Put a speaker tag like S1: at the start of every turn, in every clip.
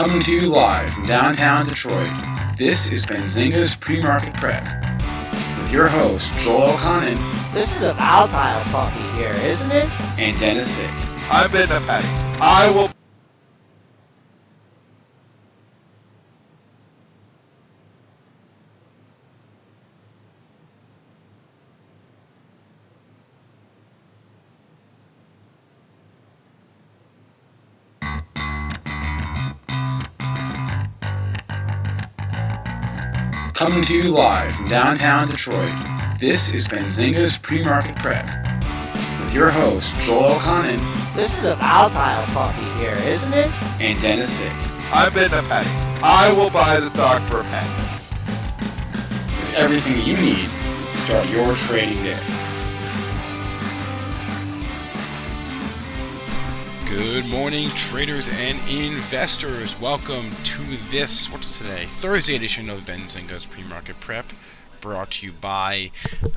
S1: Coming to you live from downtown Detroit, this is Benzinga's Pre-Market Prep. With your host, Joel O'Connor.
S2: This is a volatile puppy here, isn't it?
S1: And Dennis Dick.
S3: I'm bidding a penny. I will.
S1: Coming to you live from downtown Detroit, this is Benzinga's Pre-Market Prep. With your host, Joel O'Connor.
S2: This is a volatile puppy here, isn't it?
S1: And Dennis Dick.
S3: I'm bidding a penny. I will buy the stock for a penny.
S1: With everything you need to start your trading day.
S4: Good morning, traders and investors. Welcome to this, what's today? Thursday edition of Benzinga's Pre-Market Prep, brought to you by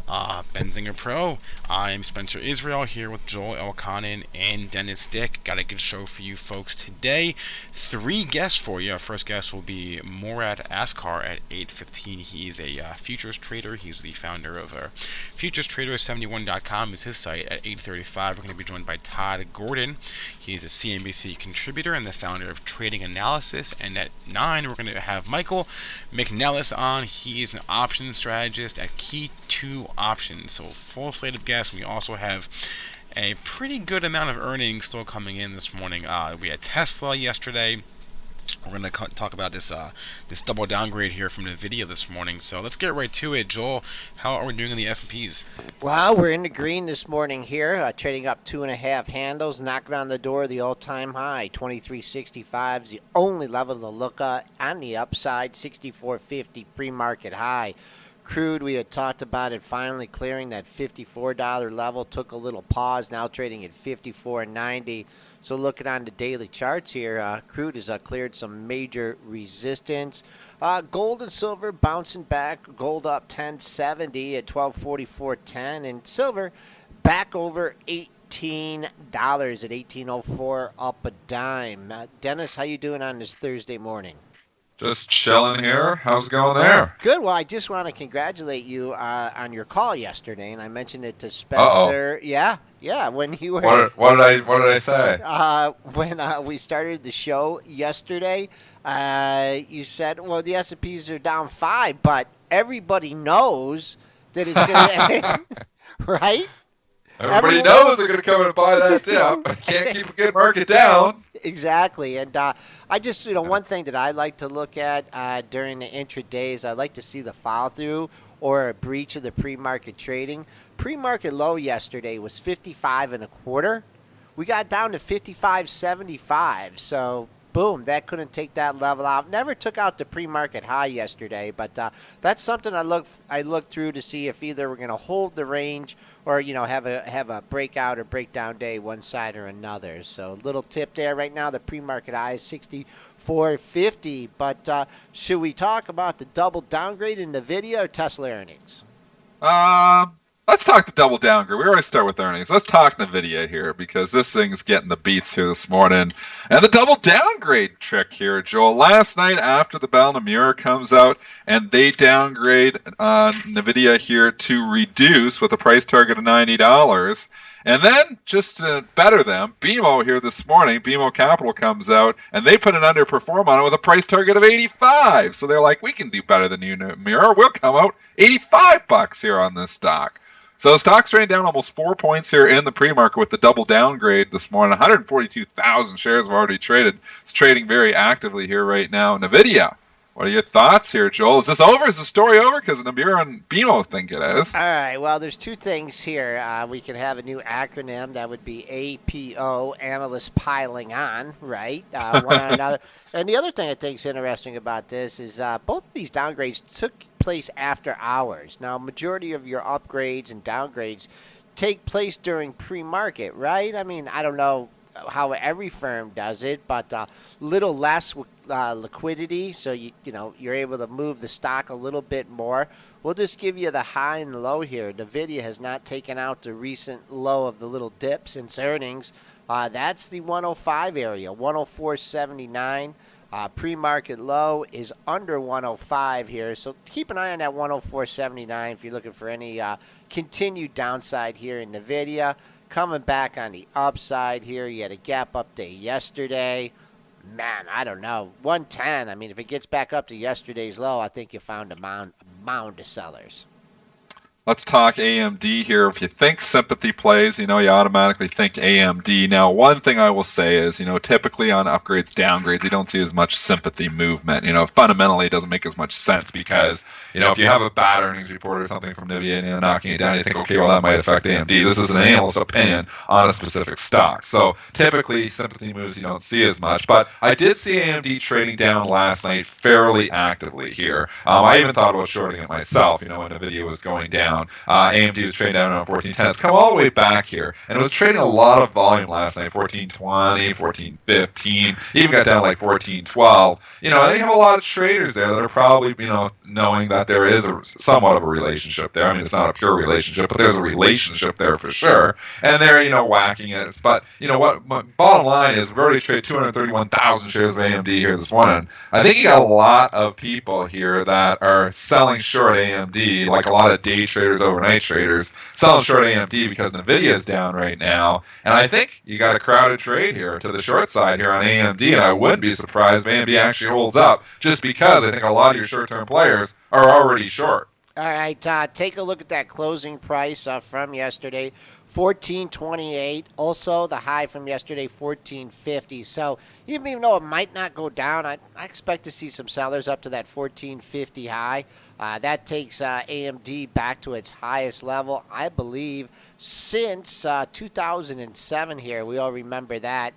S4: Benzinga Pro. I'm Spencer Israel here with Joel Elkanen and Dennis Dick. Got a good show for you folks today. 3 guests for you. Our first guest will be Morad Askar at 8:15. He's a futures trader. He's the founder of FuturesTrader71.com is his site. At 8:35, we're going to be joined by Todd Gordon. He's a CNBC contributor and the founder of Trading Analysis. And at 9, we're going to have Michael McNellis on. He's an options strategist at Key 2 Options. So full slate of guests. We also have a pretty good amount of earnings still coming in this morning. We had Tesla yesterday. We're going to talk about this double downgrade here from NVIDIA this morning. So let's get right to it. Joel, how are we doing in the S&Ps?
S2: Well, we're in the green this morning here, trading up 2.5 handles, knocking on the door of the all-time high. 2365 is the only level to look at on the upside. 64.50 pre-market high. Crude, we had talked about it finally clearing that $54 level. Took a little pause, now trading at $54.90. So looking on the daily charts here, crude has cleared some major resistance. Gold and silver bouncing back. Gold up 1070 at 1244.10, and silver back over $18 at 1804, up a dime. Dennis, how you doing on this Thursday morning?
S3: Just chilling here. How's it going there?
S2: Good. Well, I just want to congratulate you on your call yesterday, and I mentioned it to Spencer.
S3: Uh-oh.
S2: Yeah. When you were
S3: What did I say?
S2: When we started the show yesterday, you said, "Well, the S&Ps are down 5, but everybody knows that it's going to right."
S3: Everybody knows they're going to come in and buy that dip. Can't keep a good market down.
S2: Exactly. And I just, one thing that I like to look at during the intraday is I like to see the follow through or a breach of the pre-market trading. Pre-market low yesterday was 55.25. We got down to 55.75. So boom, that couldn't take that level out. Never took out the pre-market high yesterday, but that's something I looked through to see if either we're going to hold the range or have a breakout or breakdown day one side or another. So little tip there. Right now the pre-market high is 64.50. But should we talk about the double downgrade in NVIDIA or Tesla earnings?
S3: Let's talk the double downgrade. We already start with earnings. Let's talk NVIDIA here because this thing's getting the beats here this morning. And the double downgrade trick here, Joel. Last night after the Bell Namur comes out and they downgrade NVIDIA here to reduce with a price target of $90. And then, just to better them, BMO here this morning, BMO Capital comes out, and they put an underperform on it with a price target of $85. So they're like, we can do better than you, Namur. We'll come out $85 here on this stock. So the stock's trading down almost 4 points here in the pre-market with the double downgrade this morning. 142,000 shares have already traded. It's trading very actively here right now. NVIDIA, what are your thoughts here, Joel? Is this over? Is the story over? Because Namur and BMO think it is.
S2: All right. Well, there's 2 things here. We can have a new acronym. That would be APO, analysts piling on, right? One on another. And the other thing I think is interesting about this is both of these downgrades took place after hours. Now, majority of your upgrades and downgrades take place during pre-market, right? I mean, I don't know how every firm does it, but little less liquidity, so you're able to move the stock a little bit more. We'll just give you the high and low here. NVIDIA has not taken out the recent low of the little dip since earnings. That's the 105 area, 104.79. Pre-market low is under 105 here, so keep an eye on that 104.79 if you're looking for any continued downside here in NVIDIA. Coming back on the upside here, you had a gap up day yesterday. Man, I don't know. 110. I mean, if it gets back up to yesterday's low, I think you found a mound of sellers.
S3: Let's talk AMD here. If you think sympathy plays, you automatically think AMD. Now, one thing I will say is, typically on upgrades, downgrades, you don't see as much sympathy movement. Fundamentally, it doesn't make as much sense because, if you have a bad earnings report or something from NVIDIA and knocking it down, you think, okay, well, that might affect AMD. This is an analyst's opinion on a specific stock. So typically, sympathy moves you don't see as much. But I did see AMD trading down last night fairly actively here. I even thought about shorting it myself, when NVIDIA was going down. AMD was trading down around 14.10. It's come all the way back here, and it was trading a lot of volume last night. 14.20, 14.15, even got down to like 14.12. They have a lot of traders there that are probably, knowing that there is somewhat of a relationship there. I mean, it's not a pure relationship, but there's a relationship there for sure. And they're, whacking it. But what? My bottom line is, we've already traded 231,000 shares of AMD here this morning. I think you got a lot of people here that are selling short AMD, like a lot of day traders, overnight traders, selling short AMD because NVIDIA is down right now. And I think you got a crowded trade here to the short side here on AMD, and I wouldn't be surprised if AMD actually holds up, just because I think a lot of your short-term players are already short.
S2: All right, take a look at that closing price from yesterday, 14.28. Also, the high from yesterday, 14.50. So even though it might not go down, I expect to see some sellers up to that 14.50 high. That takes AMD back to its highest level, I believe, since 2007 here. We all remember that.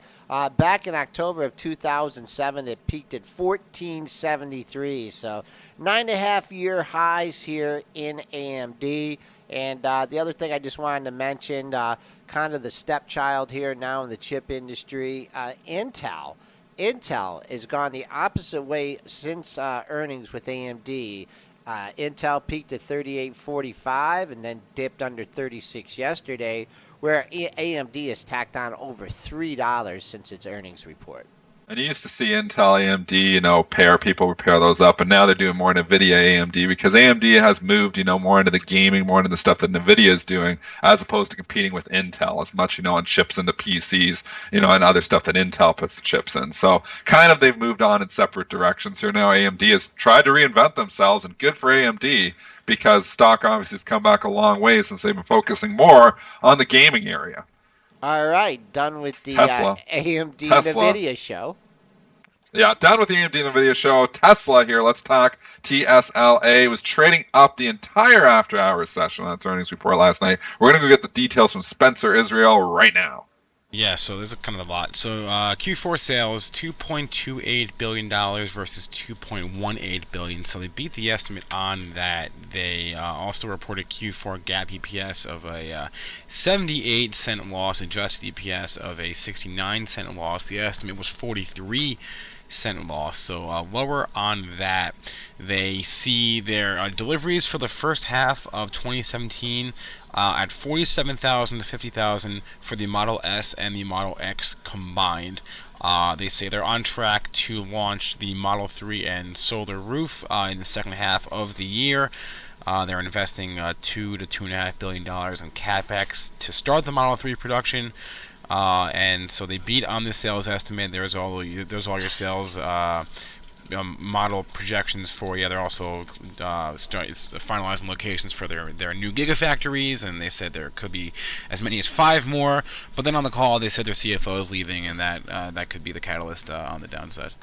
S2: Back in October of 2007, it peaked at 14.73. So 9.5-year highs here in AMD. And the other thing I just wanted to mention, kind of the stepchild here now in the chip industry, Intel. Intel has gone the opposite way since earnings with AMD. Intel peaked at 38.45 and then dipped under 36 yesterday, where AMD has tacked on over $3 since its earnings report.
S3: And you used to see Intel, AMD, people would pair those up, and now they're doing more NVIDIA, AMD, because AMD has moved, more into the gaming, more into the stuff that NVIDIA is doing, as opposed to competing with Intel as much, on chips into PCs, and other stuff that Intel puts the chips in. So kind of they've moved on in separate directions here now. AMD has tried to reinvent themselves, and good for AMD, because stock obviously has come back a long way since they've been focusing more on the gaming area.
S2: All right, done with the AMD NVIDIA show.
S3: Yeah, done with the AMD NVIDIA show. Tesla here, let's talk TSLA. Was trading up the entire after-hours session on its earnings report last night. We're going to go get the details from Spencer Israel right now.
S4: Yeah, so there's kind of a lot. So Q4 sales, $2.28 billion versus $2.18 billion. So they beat the estimate on that. They also reported Q4 GAAP EPS of a 78-cent loss, adjusted EPS of a 69-cent loss. The estimate was 43-cent loss, so lower on that. They see their deliveries for the first half of 2017 at 47,000 to 50,000 for the Model S and the Model X combined. They say they're on track to launch the Model 3 and Solar Roof in the second half of the year. They're investing $2 to $2.5 billion in CapEx to start the Model 3 production. And so they beat on the sales estimate. There's all your sales model projections for you. They're also finalizing locations for their new gigafactories, and they said there could be as many as 5 more. But then on the call, they said their CFO is leaving, and that could be the catalyst on the downside.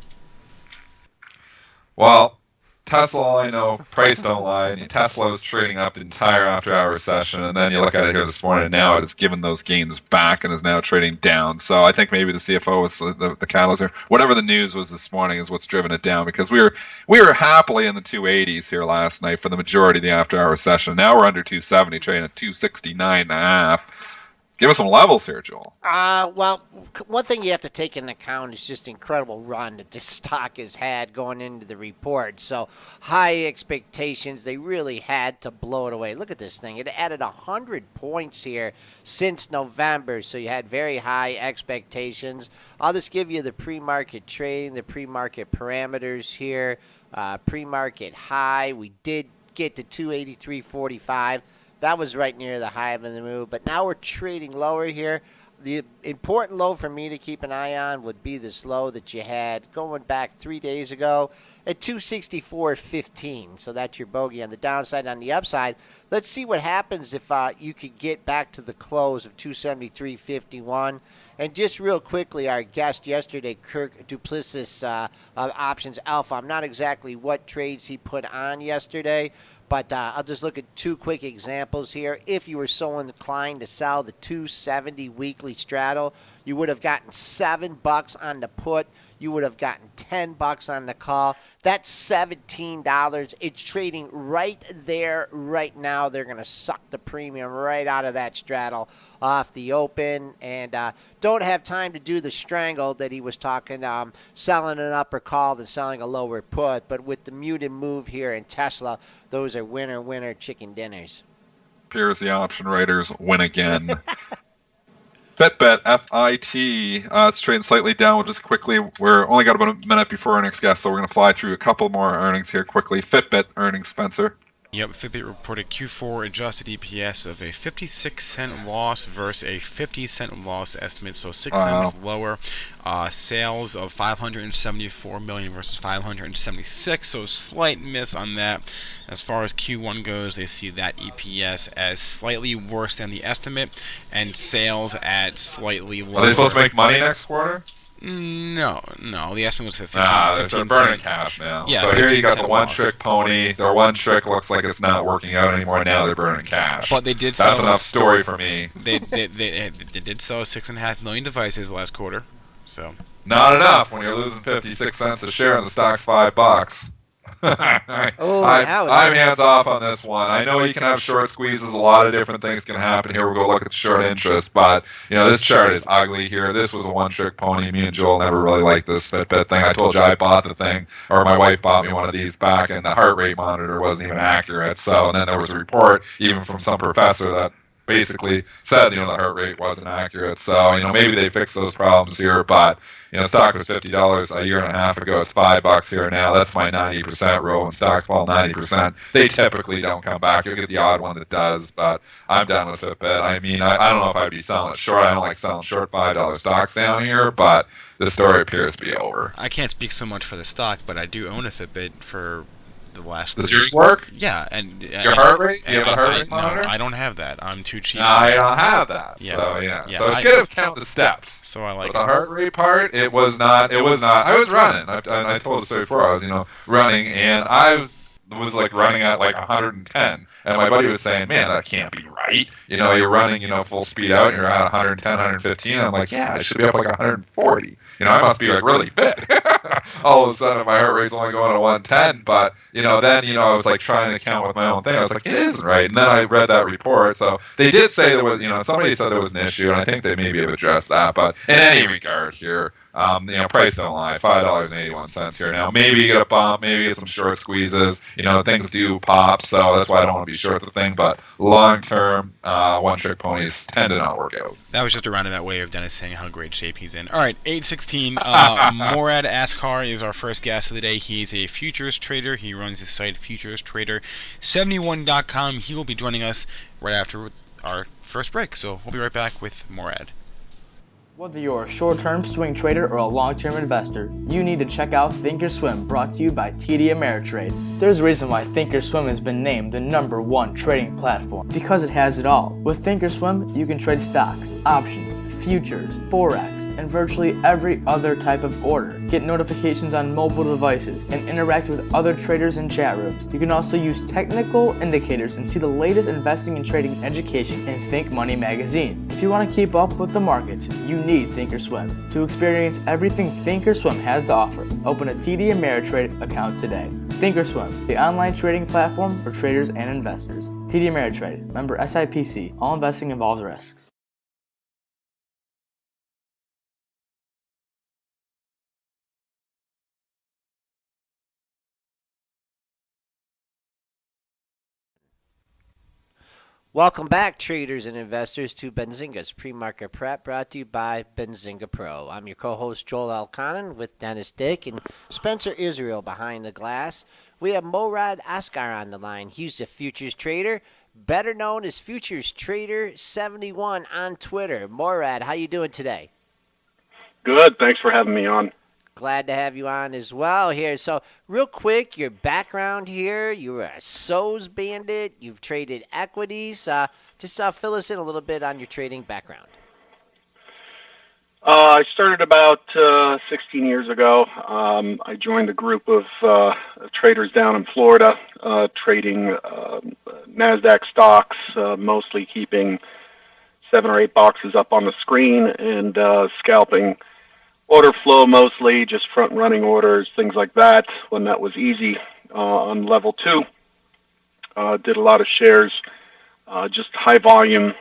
S3: Well, Tesla, I know, price don't lie. Tesla was trading up the entire after-hours session, and then you look at it here this morning, and now it's given those gains back and is now trading down. So I think maybe the CFO was the catalyst, or whatever the news was this morning is what's driven it down, because we were happily in the 280s here last night for the majority of the after-hours session. Now we're under 270, trading at 269.5. Give us some levels here, Joel.
S2: Well, one thing you have to take into account is just the incredible run that this stock has had going into the report. So high expectations, they really had to blow it away. Look at this thing; it added 100 points here since November. So you had very high expectations. I'll just give you the pre-market trade, the pre-market parameters here. Pre-market high, we did get to 283.45. That was right near the high of the move, but now we're trading lower here. The important low for me to keep an eye on would be this low that you had going back 3 days ago at 264.15. So that's your bogey on the downside. On the upside, let's see what happens if you could get back to the close of 273.51. And just real quickly, our guest yesterday, Kirk Duplessis of Options Alpha, I'm not exactly what trades he put on yesterday, but I'll just look at two quick examples here. If you were so inclined to sell the 270 weekly straddle, you would have gotten $7 on the put. You would have gotten $10 on the call. That's $17. It's trading right there right now. They're going to suck the premium right out of that straddle off the open, and don't have time to do the strangle that he was talking, selling an upper call than selling a lower put. But with the muted move here in Tesla, those are winner chicken dinners.
S3: Appears the option writers win again. Fitbit, F-I-T, it's trading slightly down. We'll just quickly, we're only got about a minute before our next guest, so we're going to fly through a couple more earnings here quickly. Fitbit earnings, Spencer.
S4: Yep, Fitbit reported Q4 adjusted EPS of a 56-cent loss versus a 50-cent loss estimate, so 6 cents lower. Sales of $574 million versus $576, so slight miss on that. As far as Q1 goes, they see that EPS as slightly worse than the estimate, and sales at slightly lower.
S3: Are they supposed to make money next quarter?
S4: No. The estimate was 15.
S3: They're burning cash now.
S4: Yeah,
S3: so here you got the one-trick pony. Their one trick looks like it's not working out anymore. Now they're burning cash.
S4: But they did.
S3: That's enough story for me.
S4: They did sell 6.5 million devices last quarter. So
S3: not enough when you're losing 56 cents a share and the stock's $5. I'm hands off on this one. I know you can have short squeezes. A lot of different things can happen here. We'll go look at the short interest, but this chart is ugly here. This was a one-trick pony. Me and Joel never really liked this Fitbit thing. I told you I bought the thing, or my wife bought me one of these back, and the heart rate monitor wasn't even accurate. So, and then there was a report even from some professor that basically said the heart rate wasn't accurate. So maybe they fixed those problems here, but stock was $50 a year and a half ago. It's $5 here now. That's my 90% rule. When stocks fall 90%, they typically don't come back. You'll get the odd one that does, but I'm done with Fitbit. I mean, I don't know if I'd be selling it short. I don't like selling short $5 stocks down here, but the story appears to be over.
S4: I can't speak so much for the stock, but I do own a Fitbit for the last.
S3: Does yours work?
S4: Yeah, and
S3: your heart rate? You have a heart rate monitor?
S4: No, I don't have that. I'm too cheap.
S3: No, I don't have that. Yeah. So it's good to count the steps.
S4: So I like
S3: the heart rate part. It was not. I was running. I told the story before. I was running, and I was running at 110, and my buddy was saying, "Man, that can't be right. You're running full speed out, and you're at 110, 115." I'm like, "Yeah, I should be up 140. I must be really fit." All of a sudden, my heart rate's only going to 110. But then I was trying to count with my own thing. I was like, it isn't right. And then I read that report. So they did say there was, somebody said there was an issue, and I think they maybe have addressed that. But in any regard here, price don't lie. $5.81 here now. Maybe you get a bump. Maybe you get some short squeezes. Things do pop. So that's why I don't want to be short the thing. But long term, one-trick ponies tend to not work out.
S4: That was just a roundabout way of Dennis saying how great shape he's in. All right, 8:16. Morad Askar is our first guest of the day. He's a futures trader. He runs the site futurestrader71.com. He will be joining us right after our first break. So we'll be right back with Morad.
S5: Whether you're a short-term swing trader or a long-term investor, you need to check out Thinkorswim, brought to you by TD Ameritrade. There's a reason why Thinkorswim has been named the #1 trading platform, because it has it all. With Thinkorswim, you can trade stocks, options, futures, forex, and virtually every other type of order. Get notifications on mobile devices and interact with other traders in chat rooms. You can also use technical indicators and see the latest investing and trading education in Think Money magazine. If you want to keep up with the markets, you need Thinkorswim. To experience everything Thinkorswim has to offer, open a TD Ameritrade account today. Thinkorswim, the online trading platform for traders and investors. TD Ameritrade, member SIPC. All investing involves risks.
S2: Welcome back, traders and investors, to Benzinga's Pre-Market Prep, brought to you by Benzinga Pro. I'm your co-host, Joel Elconin, with Dennis Dick and Spencer Israel behind the glass. We have Morad Asghar on the line. He's a futures trader, better known as Futures Trader 71 on Twitter. Morad, how you doing today?
S6: Good. Thanks for having me on.
S2: Glad to have you on as well here. So, real quick, your background here. You were a SOS bandit. You've traded equities. Just fill us in a little bit on your trading background.
S6: I started about 16 years ago. I joined a group of traders down in Florida, trading NASDAQ stocks, mostly keeping 7 or 8 boxes up on the screen and scalping order flow, mostly just front running orders, things like that, when that was easy. On level 2, did a lot of shares, just high volume,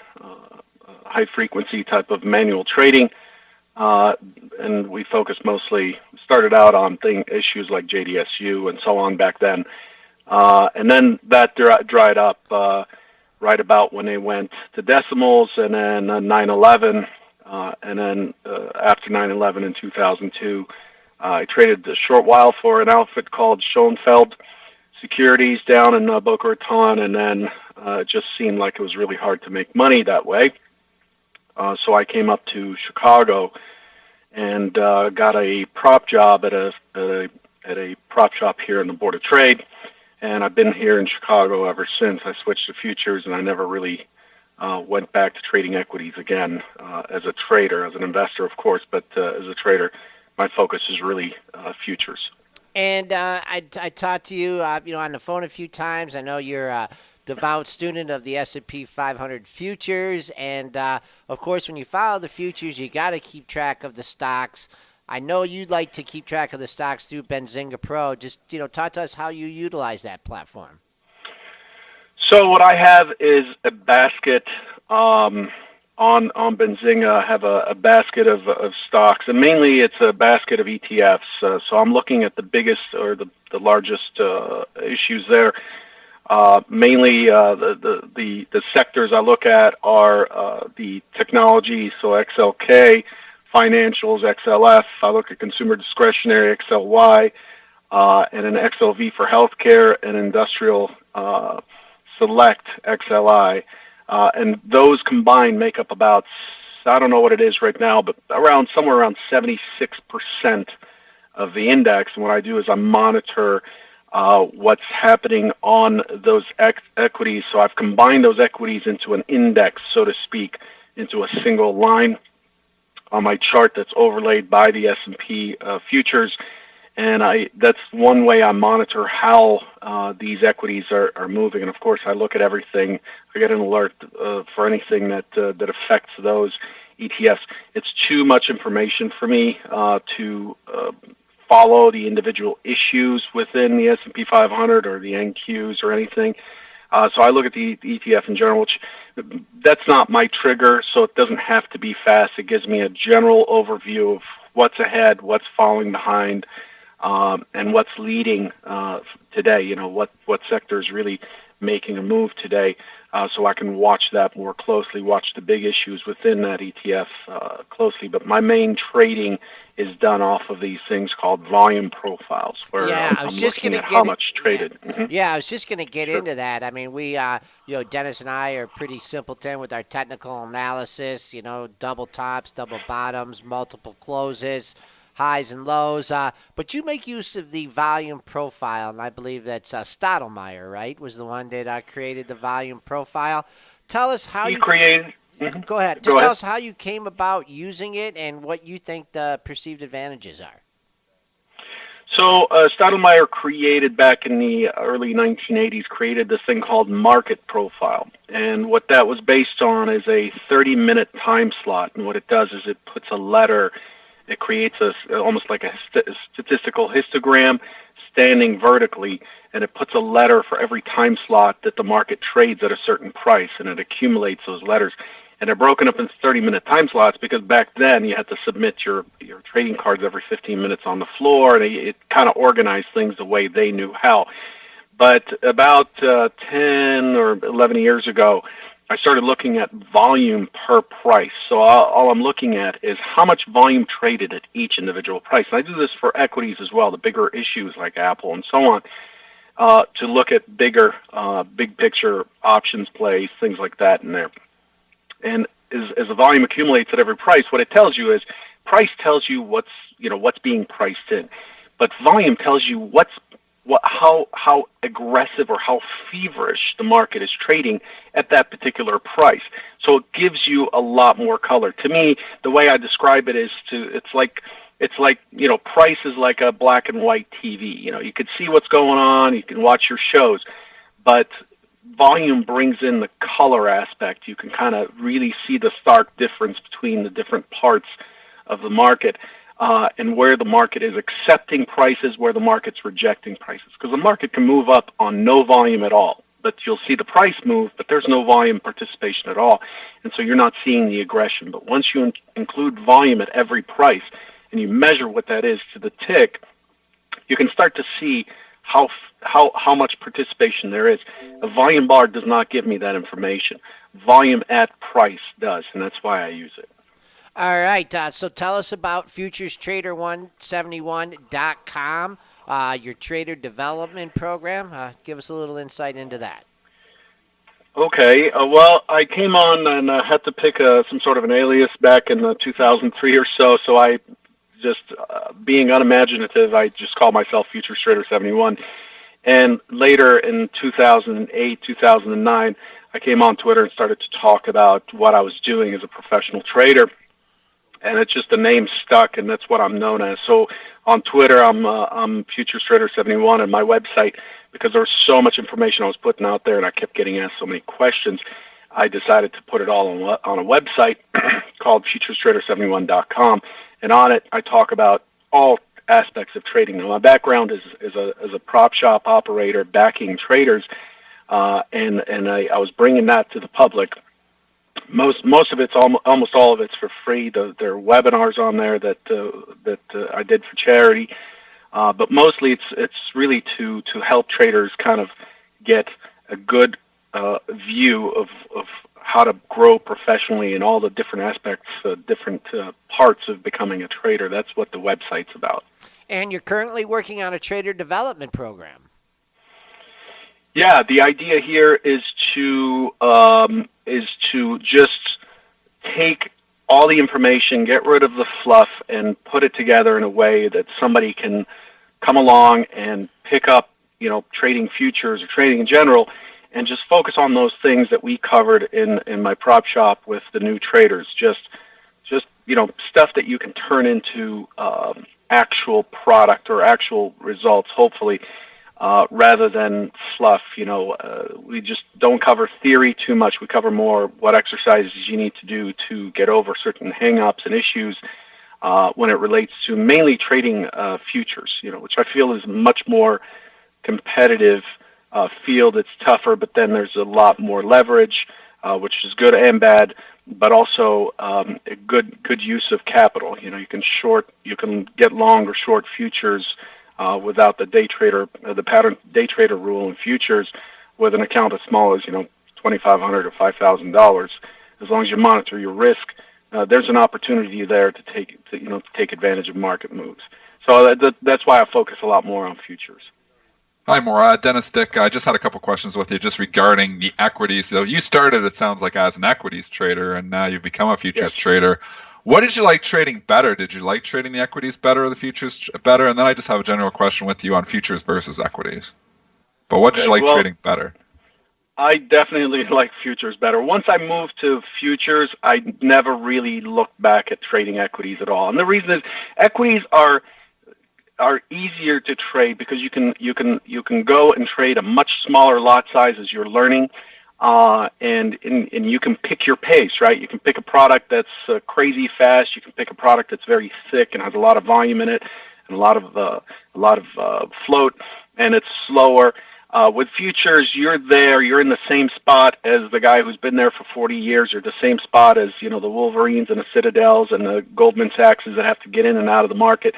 S6: high frequency type of manual trading. And we focused mostly, started out on issues like JDSU and so on back then. And then that dried up right about when they went to decimals, and then 9/11. And then after 9/11 in 2002, I traded a short while for an outfit called Schoenfeld Securities down in Boca Raton, and then it just seemed like it was really hard to make money that way. So I came up to Chicago and got a prop job at a prop shop here in the Board of Trade, and I've been here in Chicago ever since. I switched to futures, and I never really went back to trading equities again as a trader, as an investor, of course, but as a trader, my focus is really futures.
S2: And I talked to you, on the phone a few times. I know you're a devout student of the S&P 500 futures, and of course, when you follow the futures, you got to keep track of the stocks. I know you'd like to keep track of the stocks through Benzinga Pro. Just talk to us how you utilize that platform.
S6: So what I have is a basket on Benzinga. I have a basket of stocks, and mainly it's a basket of ETFs. So I'm looking at the biggest or the largest issues there. Mainly the sectors I look at are the technology, so XLK, financials, XLF. I look at consumer discretionary, XLY, and an XLV for healthcare, and industrial select, XLI. And those combined make up about, I don't know what it is right now, but somewhere around 76% of the index. And what I do is I monitor what's happening on those equities. So I've combined those equities into an index, so to speak, into a single line on my chart that's overlaid by the S&P futures. And that's one way I monitor how these equities are moving. And of course, I look at everything. I get an alert for anything that affects those ETFs. It's too much information for me to follow the individual issues within the S&P 500 or the NQs or anything. So I look at the ETF in general, which that's not my trigger, so it doesn't have to be fast. It gives me a general overview of what's ahead, what's falling behind, and what's leading today. What sector is really making a move today, so I can watch that more closely, watch the big issues within that ETF closely. But my main trading is done off of these things called volume profiles, where I'm looking at how much traded. Mm-hmm.
S2: Yeah, I was just going to get into that. I mean, we, Dennis and I are pretty simpleton with our technical analysis. Double tops, double bottoms, multiple closes, highs and lows. But you make use of the volume profile, and I believe that's Stottlemyre, right, was the one that created the volume profile. Tell us how you
S6: created. Mm-hmm.
S2: Go ahead. Just tell us how you came about using it and what you think the perceived advantages are.
S6: So Stottlemyre created back in the early 1980s, created this thing called market profile. And what that was based on is a 30-minute time slot. And what it does is it puts a letter, it creates almost like a statistical histogram standing vertically, and it puts a letter for every time slot that the market trades at a certain price, and it accumulates those letters. And they're broken up into 30-minute time slots because back then you had to submit your trading cards every 15 minutes on the floor, and it kind of organized things the way they knew how. But about 10 or 11 years ago, I started looking at volume per price. So all I'm looking at is how much volume traded at each individual price. And I do this for equities as well, the bigger issues like Apple and so on, to look at bigger, big picture options plays, things like that in there. And as the volume accumulates at every price, what it tells you is price tells you what's being priced in, but volume tells you how aggressive or how feverish the market is trading at that particular price. So it gives you a lot more color. To me, the way I describe it is it's like price is like a black and white TV. You can see what's going on, you can watch your shows, but volume brings in the color aspect. You can kind of really see the stark difference between the different parts of the market, and where the market is accepting prices, where the market's rejecting prices. Because the market can move up on no volume at all, but you'll see the price move, but there's no volume participation at all. And so you're not seeing the aggression. But once you include volume at every price and you measure what that is to the tick, you can start to see how much participation there is. A volume bar does not give me that information. Volume at price does, and that's why I use it.
S2: All right, so tell us about FuturesTrader171.com, your trader development program. Give us a little insight into that.
S6: Okay, well, I came on and had to pick some sort of an alias back in 2003 or so, so I just, being unimaginative, I just called myself Futures Trader 71. And later in 2008, 2009, I came on Twitter and started to talk about what I was doing as a professional trader. And it's just the name stuck, and that's what I'm known as. So on Twitter, I'm Futures Trader 71, and my website, because there was so much information I was putting out there, and I kept getting asked so many questions, I decided to put it all on a website called FuturesTrader71.com. And on it, I talk about all aspects of trading. Now, my background is as a prop shop operator backing traders, and I was bringing that to the public. Most of it's almost all of it's for free. There are webinars on there that I did for charity, but mostly it's really to help traders kind of get a good view of how to grow professionally in all the different aspects, different parts of becoming a trader. That's what the website's about.
S2: And you're currently working on a trader development program.
S6: Yeah, the idea here is to just take all the information, get rid of the fluff, and put it together in a way that somebody can come along and pick up, trading futures or trading in general, and just focus on those things that we covered in my prop shop with the new traders. Just stuff that you can turn into actual product or actual results, hopefully. Rather than fluff. We just don't cover theory too much. We cover more what exercises you need to do to get over certain hang-ups and issues when it relates to mainly trading futures, which I feel is a much more competitive field. It's tougher, but then there's a lot more leverage, which is good and bad, but also a good use of capital. You can get long or short futures without the the pattern day trader rule in futures, with an account as small as $2,500 or $5,000. As long as you monitor your risk, there's an opportunity there to take advantage of market moves. So that's why I focus a lot more on futures.
S3: Hi, Morad. Dennis Dick. I just had a couple questions with you just regarding the equities. So you started, it sounds like, as an equities trader, and now you've become a futures trader. What did you like trading better? Did you like trading the equities better or the futures better? And then I just have a general question with you on futures versus equities. But what did you like trading better?
S6: I definitely like futures better. Once I moved to futures, I never really looked back at trading equities at all. And the reason is equities are easier to trade because you can go and trade a much smaller lot size as you're learning. And you can pick your pace, right? You can pick a product that's crazy fast. You can pick a product that's very thick and has a lot of volume in it, and a lot of float, and it's slower. With futures, you're in the same spot as the guy who's been there for 40 years. You're the same spot as the Wolverines and the Citadels and the Goldman Sachses that have to get in and out of the market.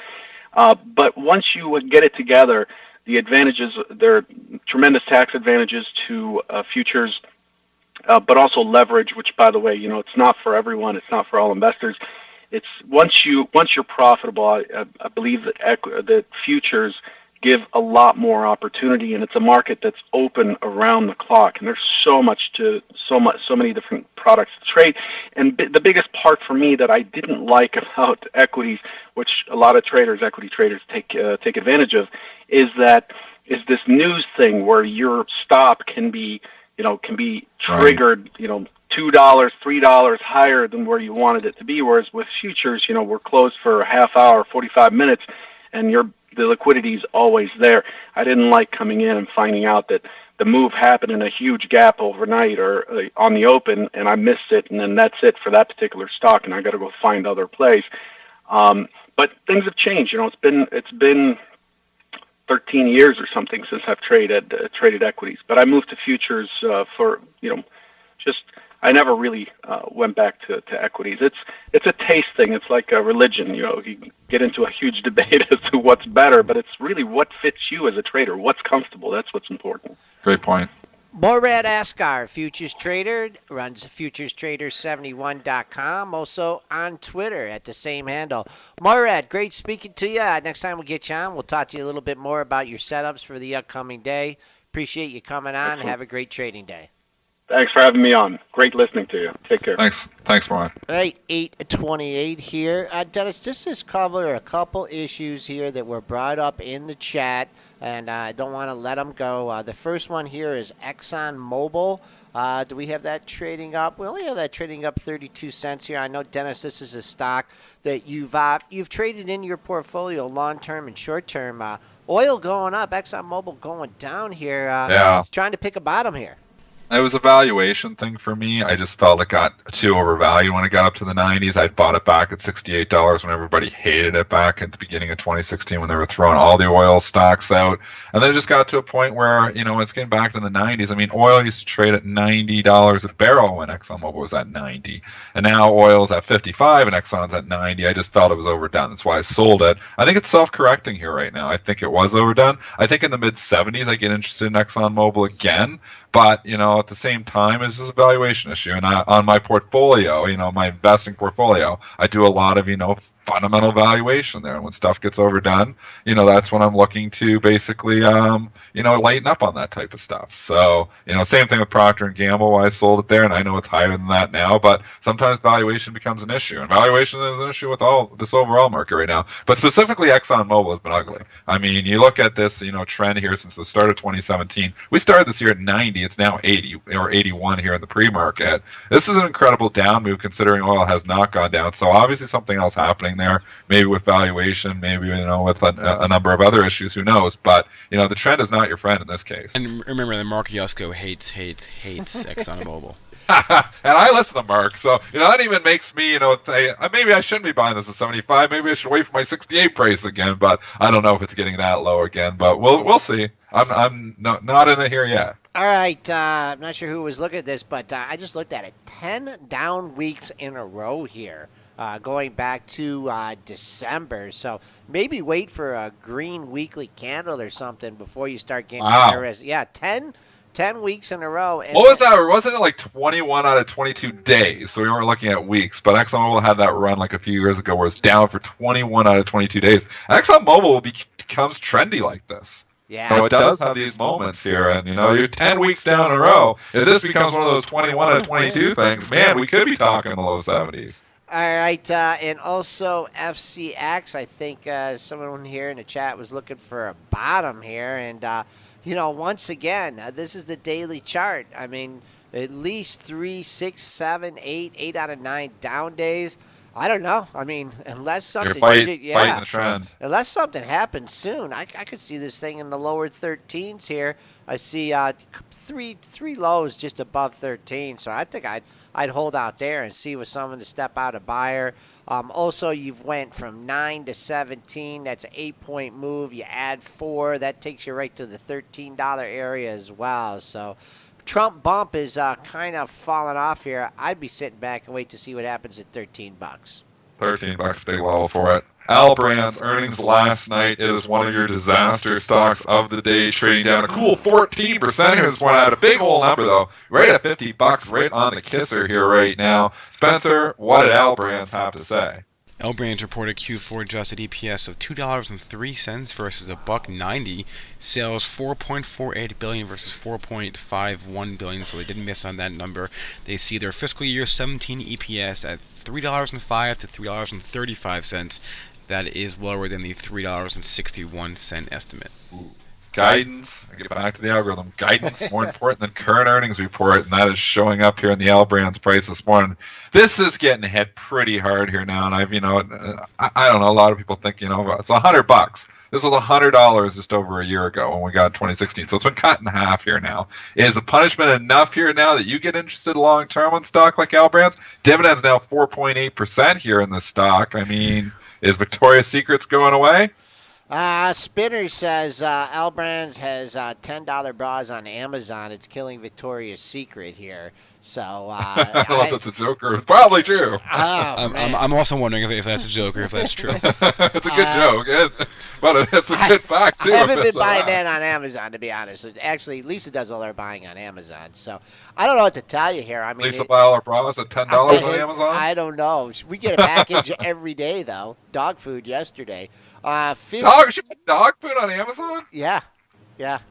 S6: But once you get it together, the advantages, there are tremendous tax advantages to futures. but also leverage, which, by the way, it's not for everyone. It's not for all investors. It's once you're profitable, I believe that futures give a lot more opportunity, and it's a market that's open around the clock. And there's so many different products to trade. And the biggest part for me that I didn't like about equities, which a lot of equity traders take advantage of, is this news thing where your stop can be triggered, $2, $3 higher than where you wanted it to be. Whereas with futures, we're closed for a half hour, 45 minutes, and the liquidity is always there. I didn't like coming in and finding out that the move happened in a huge gap overnight or on the open, and I missed it, and then that's it for that particular stock, and I got to go find other plays. But things have changed. It's been 13 years or something since I've traded equities, but I moved to futures for just I never really went back to equities. It's a taste thing. It's like a religion. You get into a huge debate as to what's better, but it's really what fits you as a trader. What's comfortable. That's what's important.
S3: Great point.
S2: Morad Askar, futures trader, runs futurestrader71.com, also on Twitter at the same handle. Morad, great speaking to you. Next time we get you on, we'll talk to you a little bit more about your setups for the upcoming day. Appreciate you coming on.
S6: Excellent.
S2: Have a great trading day.
S6: Thanks for having me on. Great listening to you. Take care.
S3: Thanks, Brian.
S2: All right, 8:28 here. Dennis, just to cover a couple issues here that were brought up in the chat, and I don't want to let them go. The first one here is ExxonMobil. Do we have that trading up? We only have that trading up 32 cents here. I know, Dennis, this is a stock that you've traded in your portfolio long-term and short-term. Oil going up, ExxonMobil going down here. Trying to pick a bottom here.
S3: It was a valuation thing for me. I just felt it got too overvalued when it got up to the 90s. I'd bought it back at $68 when everybody hated it back at the beginning of 2016 when they were throwing all the oil stocks out. And then it just got to a point where, it's getting back to the 90s. I mean, oil used to trade at $90 a barrel when ExxonMobil was at 90. And now oil's at 55 and Exxon's at 90. I just felt it was overdone. That's why I sold it. I think it's self-correcting here right now. I think it was overdone. I think in the mid-70s I get interested in ExxonMobil again. But, at the same time, it's just a valuation issue. And on my portfolio, my investing portfolio, I do a lot of, fundamental valuation there. And when stuff gets overdone, that's when I'm looking to basically, lighten up on that type of stuff. So, same thing with Procter & Gamble, why I sold it there. And I know it's higher than that now, but sometimes valuation becomes an issue. And valuation is an issue with all this overall market right now. But specifically, ExxonMobil has been ugly. I mean, you look at this, trend here since the start of 2017. We started this year at 90. It's now 80 or 81 here in the pre-market. This is an incredible down move considering oil has not gone down. So obviously something else happening there, maybe with valuation, maybe with a number of other issues, who knows, but the trend is not your friend in this case.
S4: And remember, the Mark Yusko hates ExxonMobil.
S3: And I listen to Mark, so that even makes me say maybe I shouldn't be buying this at 75. Maybe I should wait for my 68 price again. But I don't know if it's getting that low again. But we'll see. I'm not in it here yet.
S2: All right, I'm not sure who was looking at this, but I just looked at it. 10 down weeks in a row here, going back to December. So maybe wait for a green weekly candle or something before you start getting nervous. Yeah, 10 weeks in a row. And
S3: what was that? Wasn't it like 21 out of 22 days? So we weren't looking at weeks, but ExxonMobil had that run like a few years ago where it's down for 21 out of 22 days. ExxonMobil becomes trendy like this.
S2: Yeah,
S3: it does have these moments here, and you're 10 weeks down in a row. If this becomes one of those 21 out of 22 things, man, we could be talking in the low 70s.
S2: All right, and also FCX. I think someone here in the chat was looking for a bottom here, and once again, this is the daily chart. I mean, at least 3, 6, 7, 8 out of 9 down days. I don't know. I mean, unless something,
S3: fighting the trend.
S2: Unless something happens soon, I could see this thing in the lower 13s here. I see three lows just above 13, so I think I'd hold out there and see with someone to step out a buyer. Also, you've went from 9 to 17. That's an 8-point move. You add 4, that takes you right to the $13 area as well. So Trump bump is kind of falling off here. I'd be sitting back and wait to see what happens at $13.
S3: $13, big level for it. Albrand's earnings last night is one of your disaster stocks of the day, trading down a cool 14% here this morning. I had a big whole number though, right at $50, right on the kisser here right now. Spencer, what did Albrand's have to say?
S4: L-Brands reported Q4 adjusted EPS of $2.03 versus $1.90. Sales $4.48 billion versus $4.51 billion, so they didn't miss on that number. They see their fiscal year 17 EPS at $3.05 to $3.35. That is lower than the $3.61 estimate.
S3: Ooh. Guidance, I get back to the algorithm. Guidance more important than current earnings report, and that is showing up here in the Albrand's price this morning. This is getting hit pretty hard here now, and I don't know. A lot of people think, it's $100. This was $100 just over a year ago when we got 2016, so it's been cut in half here now. Is the punishment enough here now that you get interested long term on stock like Albrand's? Dividends now 4.8% here in this stock. I mean, is Victoria's Secret's going away?
S2: Spinner says Albrand's has $10 bras on Amazon. It's killing Victoria's Secret here. So
S3: I don't know if that's a joke or it's probably true.
S4: I'm also wondering if that's a joke or if that's true.
S3: It's a good joke, but it's a good fact too.
S2: I haven't been buying that on Amazon, to be honest. Actually, Lisa does all her buying on Amazon, so I don't know what to tell you here. I mean,
S3: Lisa buy all her bras at $10 on Amazon.
S2: I don't know. We get a package every day though. Dog food yesterday.
S3: Dog food on Amazon?
S2: Yeah.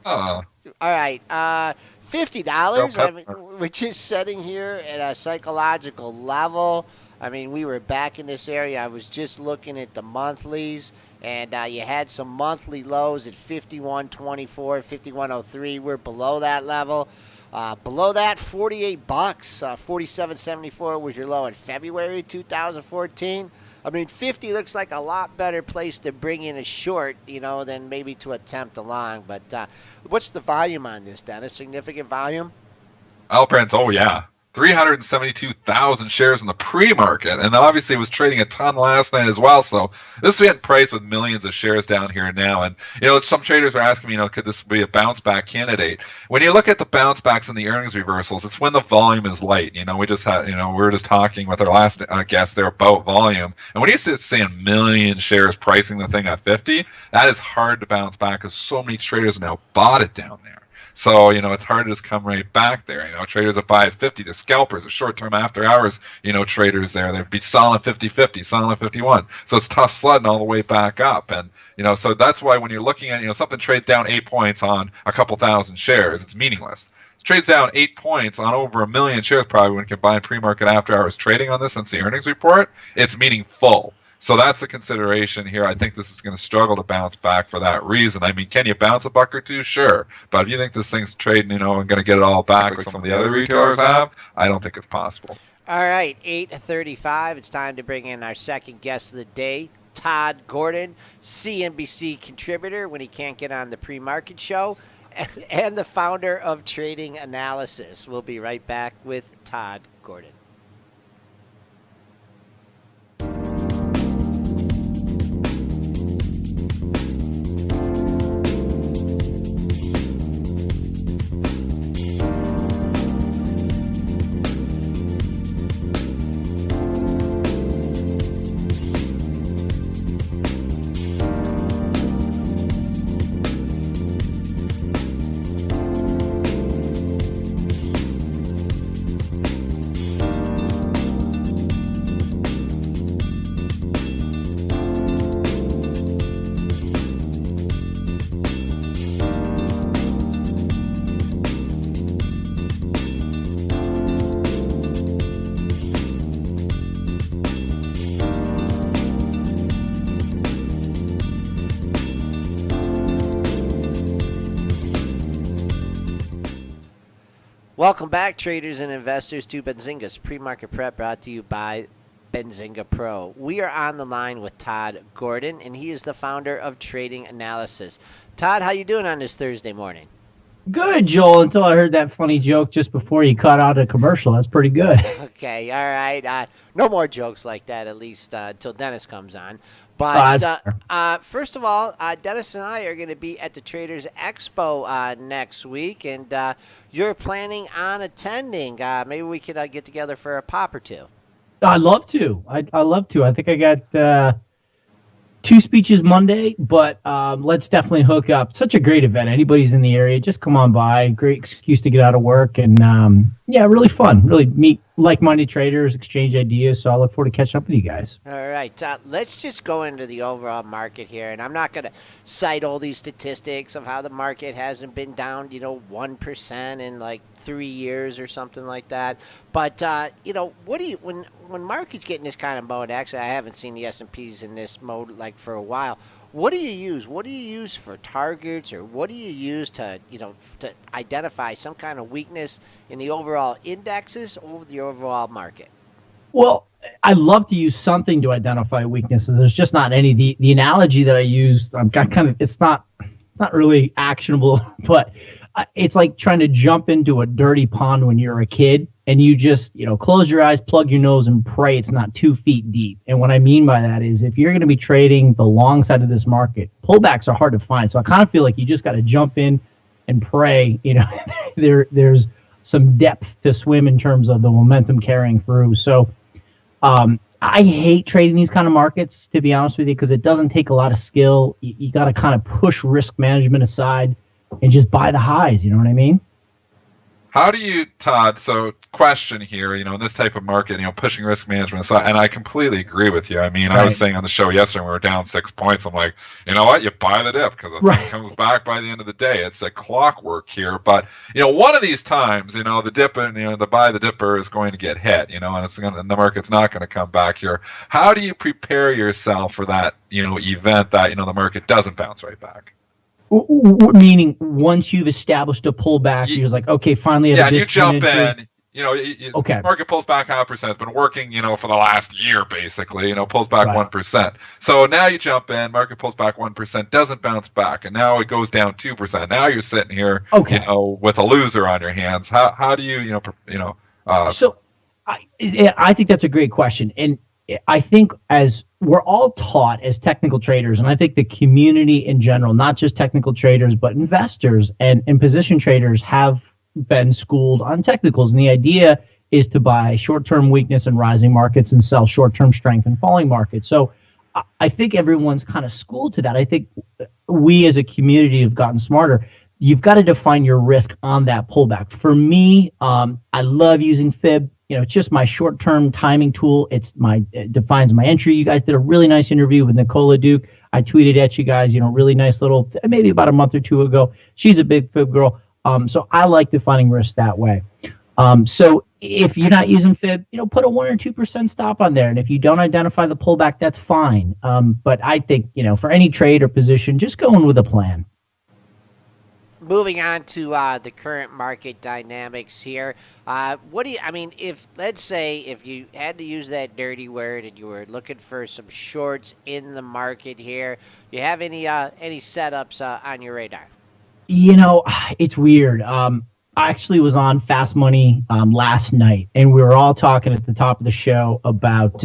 S3: Oh.
S2: All right, $50, which is setting here at a psychological level. I mean, we were back in this area. I was just looking at the monthlies, and you had some monthly lows at 51.24, 51.03. We're below that level. Below that, $48, 47.74 was your low in February 2014. I mean, 50 looks like a lot better place to bring in a short, than maybe to attempt a long. But what's the volume on this, Dennis? Significant volume?
S3: Albrand's, oh yeah. 372,000 shares in the pre-market, and obviously it was trading a ton last night as well. So this is getting priced with millions of shares down here now. And some traders are asking me, could this be a bounce back candidate? When you look at the bounce backs and the earnings reversals, it's when the volume is light. We just had, we were just talking with our last guest there about volume, and when you see a million shares pricing the thing at 50, that is hard to bounce back because so many traders have now bought it down there. So, it's hard to just come right back there. Traders that buy at 50, the scalpers, the short-term after-hours, traders there, they'd be selling 50-50, selling at 51. So it's tough sledding all the way back up. And, so that's why when you're looking at, something trades down 8 points on a couple thousand shares, it's meaningless. It trades down 8 points on over a million shares probably when you combine pre-market after-hours trading on this since the earnings report. It's meaningful. So that's a consideration here. I think this is going to struggle to bounce back for that reason. I mean, can you bounce a buck or two? Sure. But if you think this thing's trading, and going to get it all back like some of the other retailers have, I don't think it's possible.
S2: All right, 8:35. It's time to bring in our second guest of the day, Todd Gordon, CNBC contributor when he can't get on the pre-market show, and the founder of Trading Analysis. We'll be right back with Todd Gordon. Welcome back, traders and investors, to Benzinga's Pre-Market Prep, brought to you by Benzinga Pro. We are on the line with Todd Gordon, and he is the founder of Trading Analysis. Todd, how you doing on this Thursday morning?
S7: Good, Joel, until I heard that funny joke just before you cut out a commercial. That's pretty good.
S2: Okay, all right. No more jokes like that, at least until Dennis comes on. But first of all, Dennis and I are going to be at the Traders Expo next week, and you're planning on attending. Maybe we could get together for a pop or two.
S7: I'd love to. I'd love to. I think I got two speeches Monday, but let's definitely hook up. Such a great event. Anybody's in the area, just come on by. Great excuse to get out of work, and really fun. Really meet like-minded traders, exchange ideas. So I look forward to catching up with you guys.
S2: All right, let's just go into the overall market here, and I'm not going to cite all these statistics of how the market hasn't been down, 1% in like 3 years or something like that. But what do you when market's getting this kind of mode? Actually, I haven't seen the S&Ps in this mode like for a while. What do you use? What do you use for targets, or what do you use to to identify some kind of weakness in the overall indexes or the overall market?
S7: Well, I love to use something to identify weaknesses. There's just not any. The analogy that I use, it's not really actionable, but it's like trying to jump into a dirty pond when you're a kid, and you just close your eyes, plug your nose, and pray it's not 2 feet deep. And what I mean by that is, if you're going to be trading the long side of this market, pullbacks are hard to find. So I kind of feel like you just got to jump in and pray. There's some depth to swim in terms of the momentum carrying through. So I hate trading these kind of markets, to be honest with you, because it doesn't take a lot of skill. You got to kind of push risk management aside and just buy the highs. You know what I mean?
S3: How do you, Todd, so question here, in this type of market, pushing risk management aside, and I completely agree with you. I mean, right. I was saying on the show yesterday, when we were down 6 points, I'm like, you know what, you buy the dip, because the thing comes back by the end of the day. It's a clockwork here. But, one of these times, the dip and, the buy the dipper is going to get hit, and and the market's not going to come back here. How do you prepare yourself for that, event that, the market doesn't bounce right back?
S7: Meaning, once you've established a pullback, you're just like, okay, finally,
S3: you jump in.
S7: Okay.
S3: Market pulls back 0.5%. It's been working, for the last year, basically. Pulls back 1%. So now you jump in. Market pulls back 1%, doesn't bounce back, and now it goes down 2%. Now you're sitting here, with a loser on your hands. How do you,
S7: So, I think that's a great question, and I think as we're all taught as technical traders, and I think the community in general, not just technical traders, but investors and position traders have been schooled on technicals. And the idea is to buy short-term weakness in rising markets and sell short-term strength in falling markets. So I think everyone's kind of schooled to that. I think we as a community have gotten smarter. You've got to define your risk on that pullback. For me, I love using fib. It's just my short-term timing tool. It defines my entry. You guys did a really nice interview with Nicola Duke. I tweeted at you guys, really nice little, maybe about a month or two ago. She's a big fib girl. So I like defining risk that way. So if you're not using fib, put a 1 or 2% stop on there. And if you don't identify the pullback, that's fine. But I think, for any trade or position, just go in with a plan.
S2: Moving on to the current market dynamics here, let's say if you had to use that dirty word and you were looking for some shorts in the market here, do you have any setups on your radar?
S7: It's weird. I actually was on Fast Money last night, and we were all talking at the top of the show about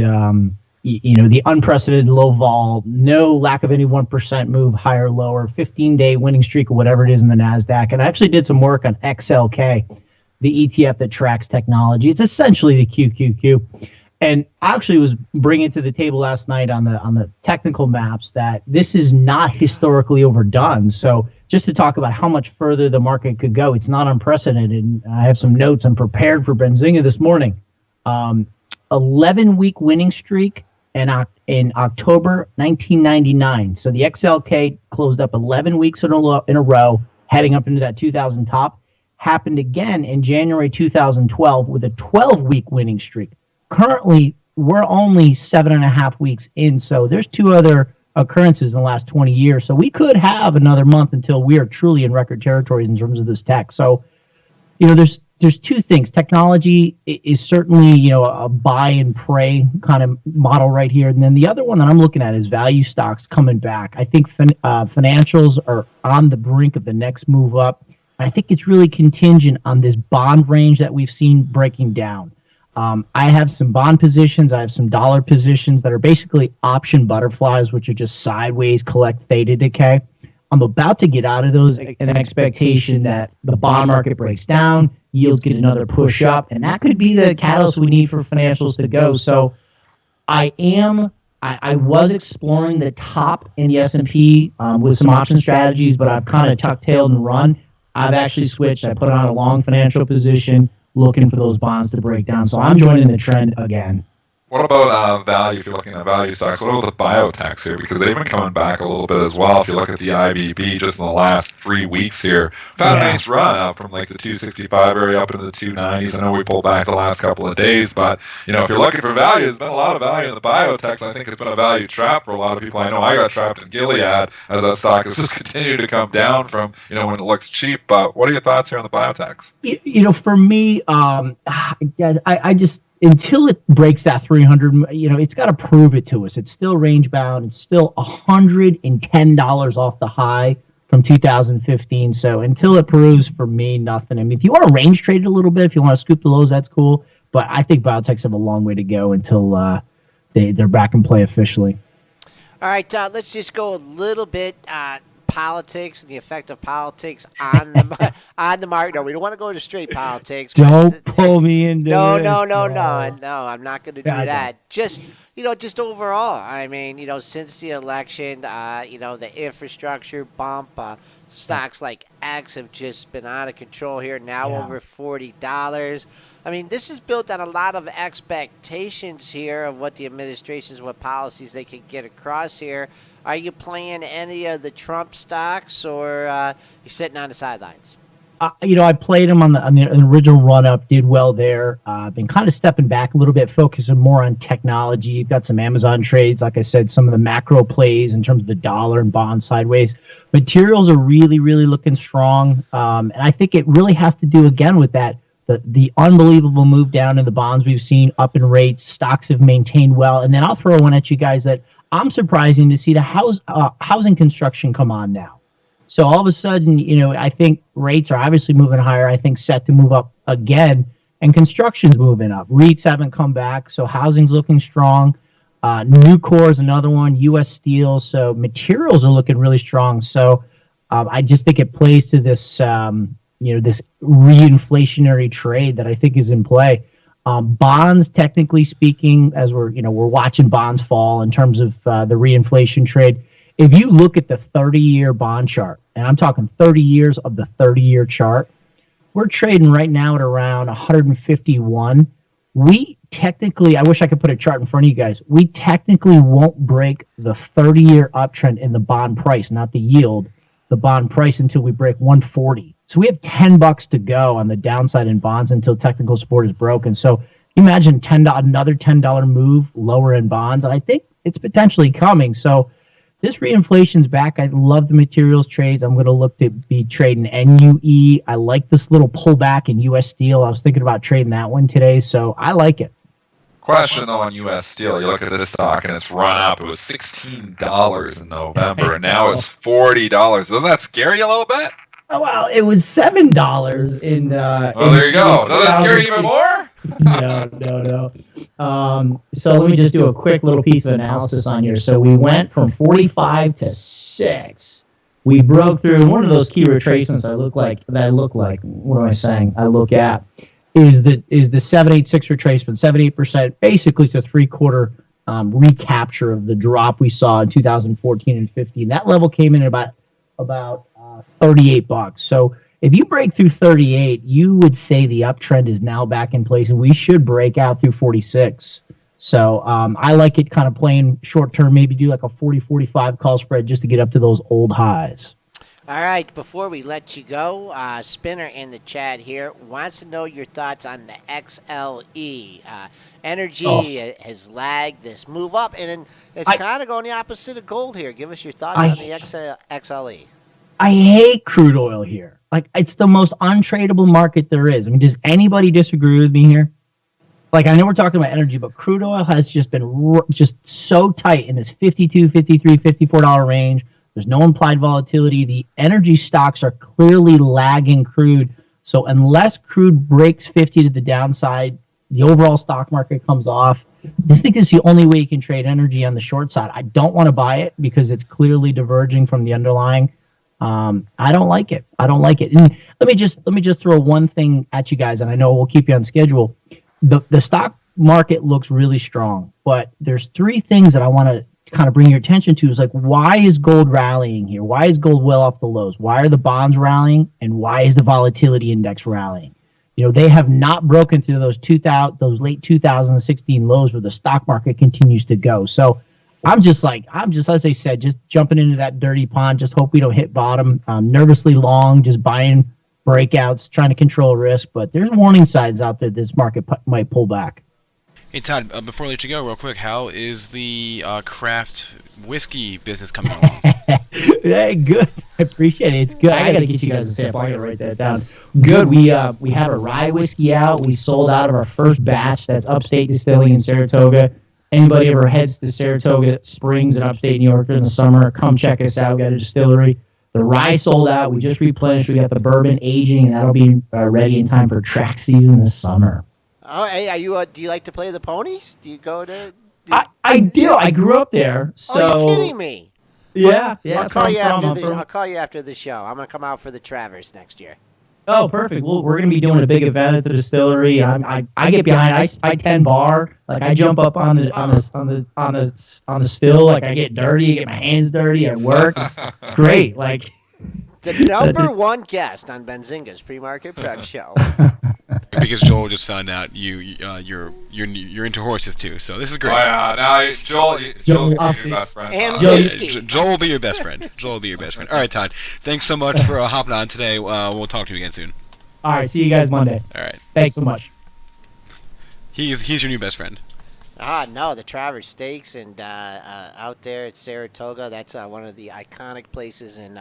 S7: the unprecedented low vol, no lack of any 1% move, higher, lower, 15-day winning streak or whatever it is in the NASDAQ. And I actually did some work on XLK, the ETF that tracks technology. It's essentially the QQQ. And I actually was bringing to the table last night on the technical maps that this is not historically overdone. So just to talk about how much further the market could go, it's not unprecedented. And I have some notes. I'm prepared for Benzinga this morning. 11-week winning streak in October 1999. So the XLK closed up 11 weeks in a row, heading up into that 2000 top. Happened again in January 2012 with a 12-week winning streak. Currently, we're only 7.5 weeks in, so there's 2 other occurrences in the last 20 years. So we could have another month until we are truly in record territories in terms of this tech. So, there's 2 things. Technology is certainly, a buy and pray kind of model right here. And then the other one that I'm looking at is value stocks coming back. I think financials are on the brink of the next move up. I think it's really contingent on this bond range that we've seen breaking down. I have some bond positions. I have some dollar positions that are basically option butterflies, which are just sideways collect theta decay. I'm about to get out of those in an expectation that the bond market breaks down, yields get another push up, and that could be the catalyst we need for financials to go. So I am I was exploring the top in the S&P with some option strategies, but I've kind of tuck-tailed and run. I've actually switched. I put on a long financial position looking for those bonds to break down. So I'm joining the trend again.
S3: What about value, if you're looking at value stocks? What about the biotechs here? Because they've been coming back a little bit as well. If you look at the IBB just in the last 3 weeks here, we've had a nice run up from like the 265 area up into the 290s. I know we pulled back the last couple of days, but if you're looking for value, there's been a lot of value in the biotechs. I think it's been a value trap for a lot of people. I know I got trapped in Gilead as that stock has just continued to come down from when it looks cheap. But what are your thoughts here on the biotechs?
S7: For me, I just, until it breaks that 300, it's got to prove it to us. It's still range bound. It's still $110 off the high from 2015. So until it proves, for me, nothing. I mean, if you want to range trade it a little bit, if you want to scoop the lows, that's cool. But I think biotechs have a long way to go until they're back in play officially.
S2: All right, let's just go a little bit politics and the effect of politics on the market. No, we don't want to go into straight politics.
S7: Don't pull me into
S2: no,
S7: this.
S2: No, I'm not going to do that. Just overall. I mean, since the election, the infrastructure bump, stocks like X have just been out of control here. Now over $40. I mean, this is built on a lot of expectations here of what the administrations, what policies they can get across here. Are you playing any of the Trump stocks, or you're sitting on the sidelines?
S7: I played them on the original run-up, did well there. Been kind of stepping back a little bit, focusing more on technology. You've got some Amazon trades, like I said, some of the macro plays in terms of the dollar and bond sideways. Materials are really, really looking strong, and I think it really has to do, again, with that, the unbelievable move down in the bonds we've seen, up in rates. Stocks have maintained well. And then I'll throw one at you guys that I'm surprising to see the housing construction come on now. So all of a sudden, I think rates are obviously moving higher. I think set to move up again, and construction's moving up. REITs haven't come back, so housing's looking strong. Nucor is another one, U.S. Steel. So materials are looking really strong. So I just think it plays to this, this reinflationary trade that I think is in play. Bonds, technically speaking, as we're watching bonds fall in terms of the reinflation trade. If you look at the 30-year bond chart, and I'm talking 30 years of the 30-year chart, we're trading right now at around 151. We technically, I wish I could put a chart in front of you guys, we technically won't break the 30-year uptrend in the bond price, not the yield, the bond price, until we break 140. So we have $10 to go on the downside in bonds until technical support is broken. So imagine another $10 move lower in bonds, and I think it's potentially coming. So this reinflation's back. I love the materials trades. I'm going to look to be trading NUE. I like this little pullback in U.S. Steel. I was thinking about trading that one today, so I like it.
S3: Question though on U.S. Steel, you look at this stock and it's run up. It was $16 in November, and now it's $40. Doesn't that scare you a little bit?
S7: Oh, well, it was $7 in.
S3: There you go. Doesn't that scare you even more?
S7: No. So let me just do a quick little piece of analysis on here. So we went from 45 to 6. We broke through one of those key retracements. I look like. What am I saying? I look at is the 786 retracement, 78%. Basically, it's a 3/4 recapture of the drop we saw in 2014 and 15. That level came in at about $38. So if you break through 38, you would say the uptrend is now back in place, and we should break out through 46. So I like it kind of playing short term, maybe do like a 40-45 call spread just to get up to those old highs.
S2: All right, before we let you go, Spinner in the chat here wants to know your thoughts on the XLE. Energy has lagged this move up, and it's kind of going the opposite of gold here. Give us your thoughts on the XLE.
S7: I hate crude oil here. Like, it's the most untradeable market there is. I mean, does anybody disagree with me here? Like, I know we're talking about energy, but crude oil has just been just so tight in this $52, $53, $54 range. There's no implied volatility. The energy stocks are clearly lagging crude. So unless crude breaks 50 to the downside, the overall stock market comes off. I think this is the only way you can trade energy on the short side. I don't want to buy it because it's clearly diverging from the underlying. I don't like it. And let me just throw one thing at you guys, and I know we'll keep you on schedule. The stock market looks really strong. But there's three things that I want to kind of bring your attention to. Is like, why is gold rallying here? Why is gold well off the lows? Why are the bonds rallying? And why is the volatility index rallying? They have not broken through those late 2016 lows where the stock market continues to go. So I'm just, as I said, just jumping into that dirty pond. Just hope we don't hit bottom. Nervously long, just buying breakouts, trying to control risk. But there's warning signs out there this market might pull back.
S4: Hey Todd, before I let you go, real quick, how is the craft whiskey business coming along?
S7: Hey, good. I appreciate it. It's good. I got to get you guys a sample. I got to write that down. Good. We have a rye whiskey out. We sold out of our first batch. That's Upstate Distilling in Saratoga. Anybody ever heads to Saratoga Springs in upstate New York during the summer, come check us out. We got a distillery. The rye sold out. We just replenished. We got the bourbon aging, and that'll be ready in time for track season this summer.
S2: Oh, hey, are you? Do you like to play the ponies? Do you go to?
S7: I do. I grew up there. So.
S2: Oh, you're kidding me?
S7: Yeah.
S2: I'll call you after the show. I'm gonna come out for the Travers next year.
S7: Oh, perfect. Well, we're gonna be doing a big event at the distillery. I get behind. I 10 bar. Like I jump up on the still. Like I get dirty. I get my hands dirty. I work. It's great. Like
S2: the number one guest on Benzinga's pre-market prep show.
S4: Because Joel just found out you're into horses too, so this is great.
S3: Oh, yeah. Now, Joel's your best friend.
S2: And whiskey.
S4: Joel will be your best friend. Joel will be your best friend. All right, Todd. Thanks so much for hopping on today. We'll talk to you again soon.
S7: All right. See you guys Monday.
S4: All right.
S7: Thanks so much.
S4: He's your new best friend.
S2: No, the Travers Stakes and out there at Saratoga. That's one of the iconic places in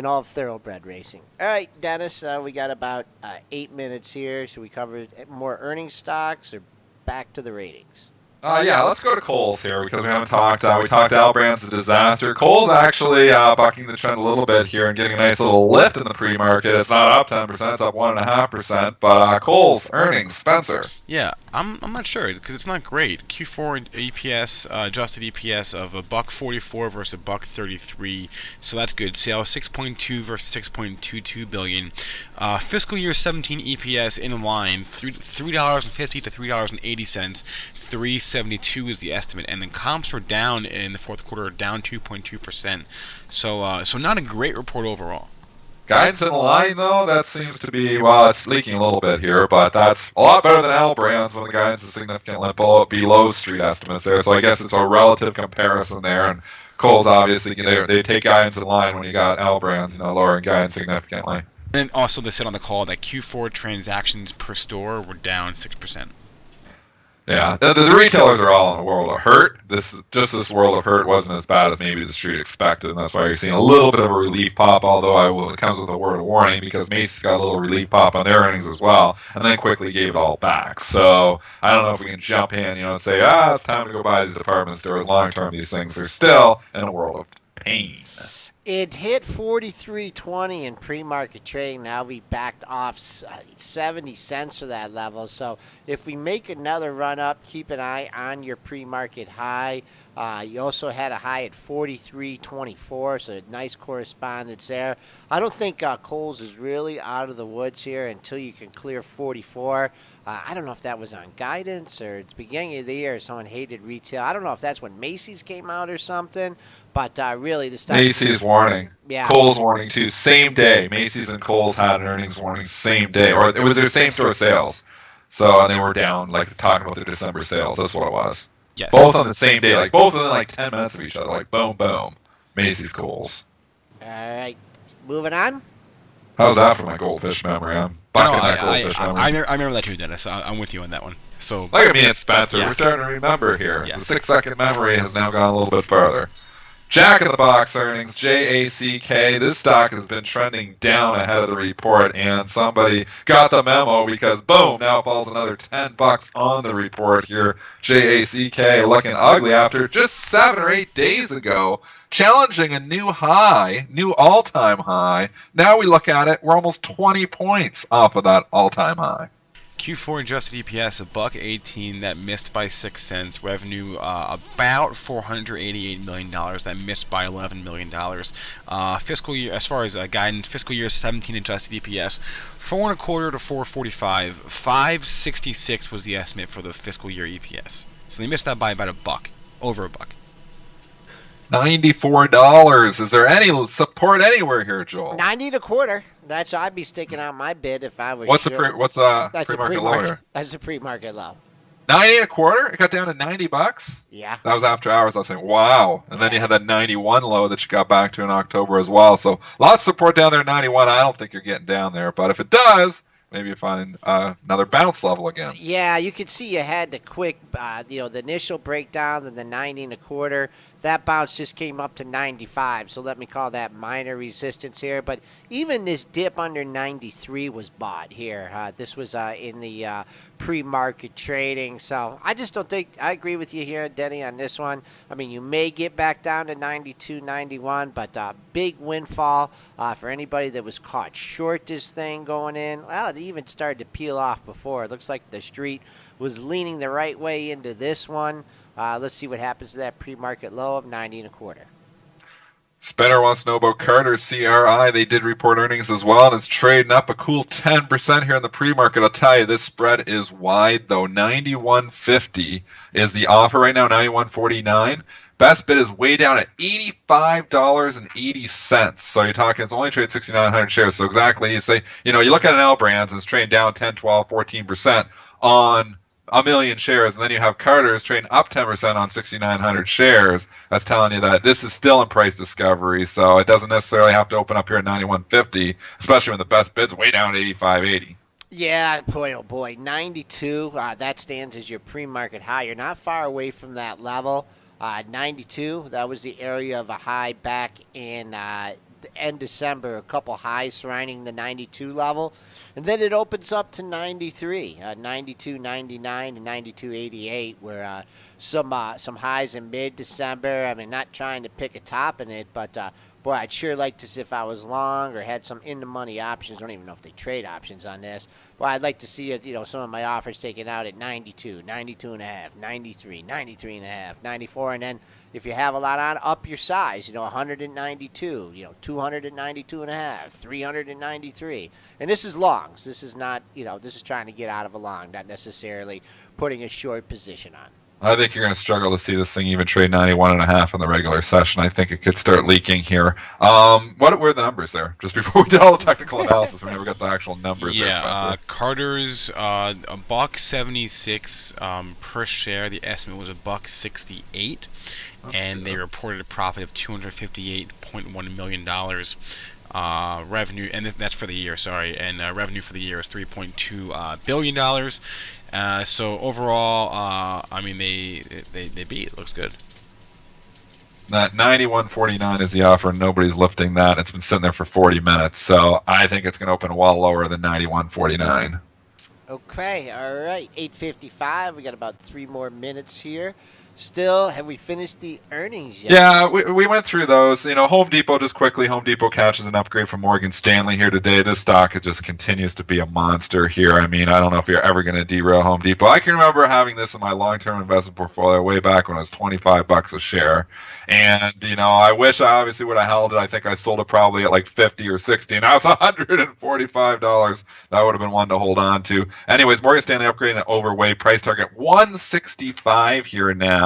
S2: all of thoroughbred racing. All right, Dennis, we got about 8 minutes here. Should we cover more earnings stocks or back to the ratings?
S3: Yeah, let's go to Kohl's here because we haven't talked. We talked Albrand's a disaster. Kohl's actually bucking the trend a little bit here and getting a nice little lift in the pre-market. It's not up 10%, it's up 1.5%. But Kohl's earnings, Spencer.
S4: Yeah, I'm not sure because it's not great. Q4 EPS, adjusted EPS of $1.44 versus $1.33, so that's good. Sales 6.2 versus 6.22 billion. Fiscal year 17 EPS in line, $3.50 to $3.80. 372 is the estimate, and then comps were down in the fourth quarter, down 2.2%. So not a great report overall.
S3: Guidance in line, though, that seems to be, well, it's leaking a little bit here, but that's a lot better than Albrand's when the guidance is significantly below street estimates there. So I guess it's a relative comparison there. And Kohl's obviously, they take guidance in line when you got Albrand's, lowering guidance significantly.
S4: And also they said on the call that Q4 transactions per store were down 6%.
S3: Yeah, the retailers are all in a world of hurt. This world of hurt wasn't as bad as maybe the street expected, and that's why you're seeing a little bit of a relief pop, although it comes with a word of warning because Macy's got a little relief pop on their earnings as well, and then quickly gave it all back. So I don't know if we can jump in, and say, it's time to go buy these department stores. Long term, these things are still in a world of pain.
S2: It hit 43.20 in pre-market trading. Now we backed off 70 cents for that level. So if we make another run up, keep an eye on your pre-market high. You also had a high at 43.24, so a nice correspondence there. I don't think Kohl's is really out of the woods here until you can clear 44. I don't know if that was on guidance or at the beginning of the year someone hated retail. I don't know if that's when Macy's came out or something, but really the stuff.
S3: Macy's warning.
S2: Yeah.
S3: Kohl's warning too. Same day. Macy's and Kohl's had an earnings warning same day, or it was their same store sales. So and they were down, talking about their December sales. That's what it was.
S4: Yes.
S3: Both on the same day, both within 10 minutes of each other, boom, boom. Macy's, Kohl's.
S2: All right, moving on.
S3: How's that for my goldfish memory? I'm bucking that goldfish memory.
S4: I remember that too, Dennis. I'm with you on that one. So
S3: look at me and Spencer.
S4: Yeah.
S3: We're starting to remember here.
S4: Yeah.
S3: The 6-second memory has now gone a little bit further. Jack in the Box earnings, JACK. This stock has been trending down ahead of the report, and somebody got the memo because, boom, now it falls another $10 on the report here. JACK looking ugly after just 7 or 8 days ago, challenging a new all-time high. Now we look at it, we're almost 20 points off of that all-time high.
S4: Q4 adjusted EPS $1.18, that missed by 6 cents. Revenue about $488 million, that missed by $11 million. Fiscal year, as far as guidance, fiscal year 17 adjusted EPS 4.25 to 4.45. 5.66 was the estimate for the fiscal year EPS. So they missed that by about $1, over $1.
S3: $94. Is there any support anywhere here, Joel?
S2: 90 and a quarter. That's I'd be sticking out my bid if I was.
S3: What's
S2: sure.
S3: what's
S2: That's
S3: pre-market low here?
S2: That's a pre-market low.
S3: 90 and a quarter. It got down to $90.
S2: Yeah.
S3: That was after hours. I was saying, wow. And then you had that 91 low that you got back to in October as well. So lots of support down there at 91. I don't think you're getting down there, but if it does, maybe you find another bounce level again.
S2: Yeah, you could see you had the quick, the initial breakdown and the 90 and a quarter. That bounce just came up to 95, so let me call that minor resistance here. But even this dip under 93 was bought here. This was in the pre-market trading. So I just don't think – I agree with you here, Denny, on this one. I mean, you may get back down to 92, 91, but big windfall for anybody that was caught short this thing going in. Well, it even started to peel off before. It looks like the street was leaning the right way into this one. Let's see what happens to that pre-market low of 90 and a quarter.
S3: Spinner wants to know about Carter's CRI. They did report earnings as well, and it's trading up a cool 10% here in the pre-market. I'll tell you, this spread is wide, though. 91.50 is the offer right now, 91.49. Best bid is way down at $85.80. So you're talking, it's only traded 6,900 shares. So exactly, you say, you look at an L Brands and it's trading down 10, 12, 14% on a million shares, and then you have Carter's trading up 10% on 6,900 shares. That's telling you that this is still in price discovery, so it doesn't necessarily have to open up here at 91.50, especially when the best bid's way down at 85.80.
S2: Yeah, boy, oh boy, 92, that stands as your pre-market high. You're not far away from that level. 92, that was the area of a high back in end December, a couple highs surrounding the 92 level. And then it opens up to 93, 92, 99, and 92.88, where some highs in mid-December. I mean, not trying to pick a top in it, but boy, I'd sure like to see if I was long or had some in-the-money options. I don't even know if they trade options on this. Well, I'd like to see some of my offers taken out at 92, 92 and a half, 93, 93 and a half, 94, and then if you have a lot on, up your size, 192, 292 and a half, 393. And this is longs. This is not, this is trying to get out of a long, not necessarily putting a short position on.
S3: I think you're going to struggle to see this thing even trade 91.5 in the regular session. I think it could start leaking here. What were the numbers there? Just before we did all the technical analysis, we never got the actual numbers there, Spencer.
S4: Carter's $1.76 per share. The estimate was $1.68, and they reported a profit of $258.1 million. Revenue, and that's for the year, sorry, and revenue for the year is $3.2 billion. So overall, I mean, they beat. It looks good.
S3: That 91.49 is the offer, and nobody's lifting that. It's been sitting there for 40 minutes, so I think it's going to open well lower than 91.49.
S2: Okay, all right, 8:55. We got about 3 more minutes here. Still, have we finished the earnings yet?
S3: Yeah, we went through those. Home Depot, just quickly, Home Depot catches an upgrade from Morgan Stanley here today. This stock, it just continues to be a monster here. I mean, I don't know if you're ever going to derail Home Depot. I can remember having this in my long-term investment portfolio way back when it was $25 a share. And, I wish I obviously would have held it. I think I sold it probably at like 50 or 60. Now it's $145. That would have been one to hold on to. Anyways, Morgan Stanley upgrading an overweight price target 165 here now.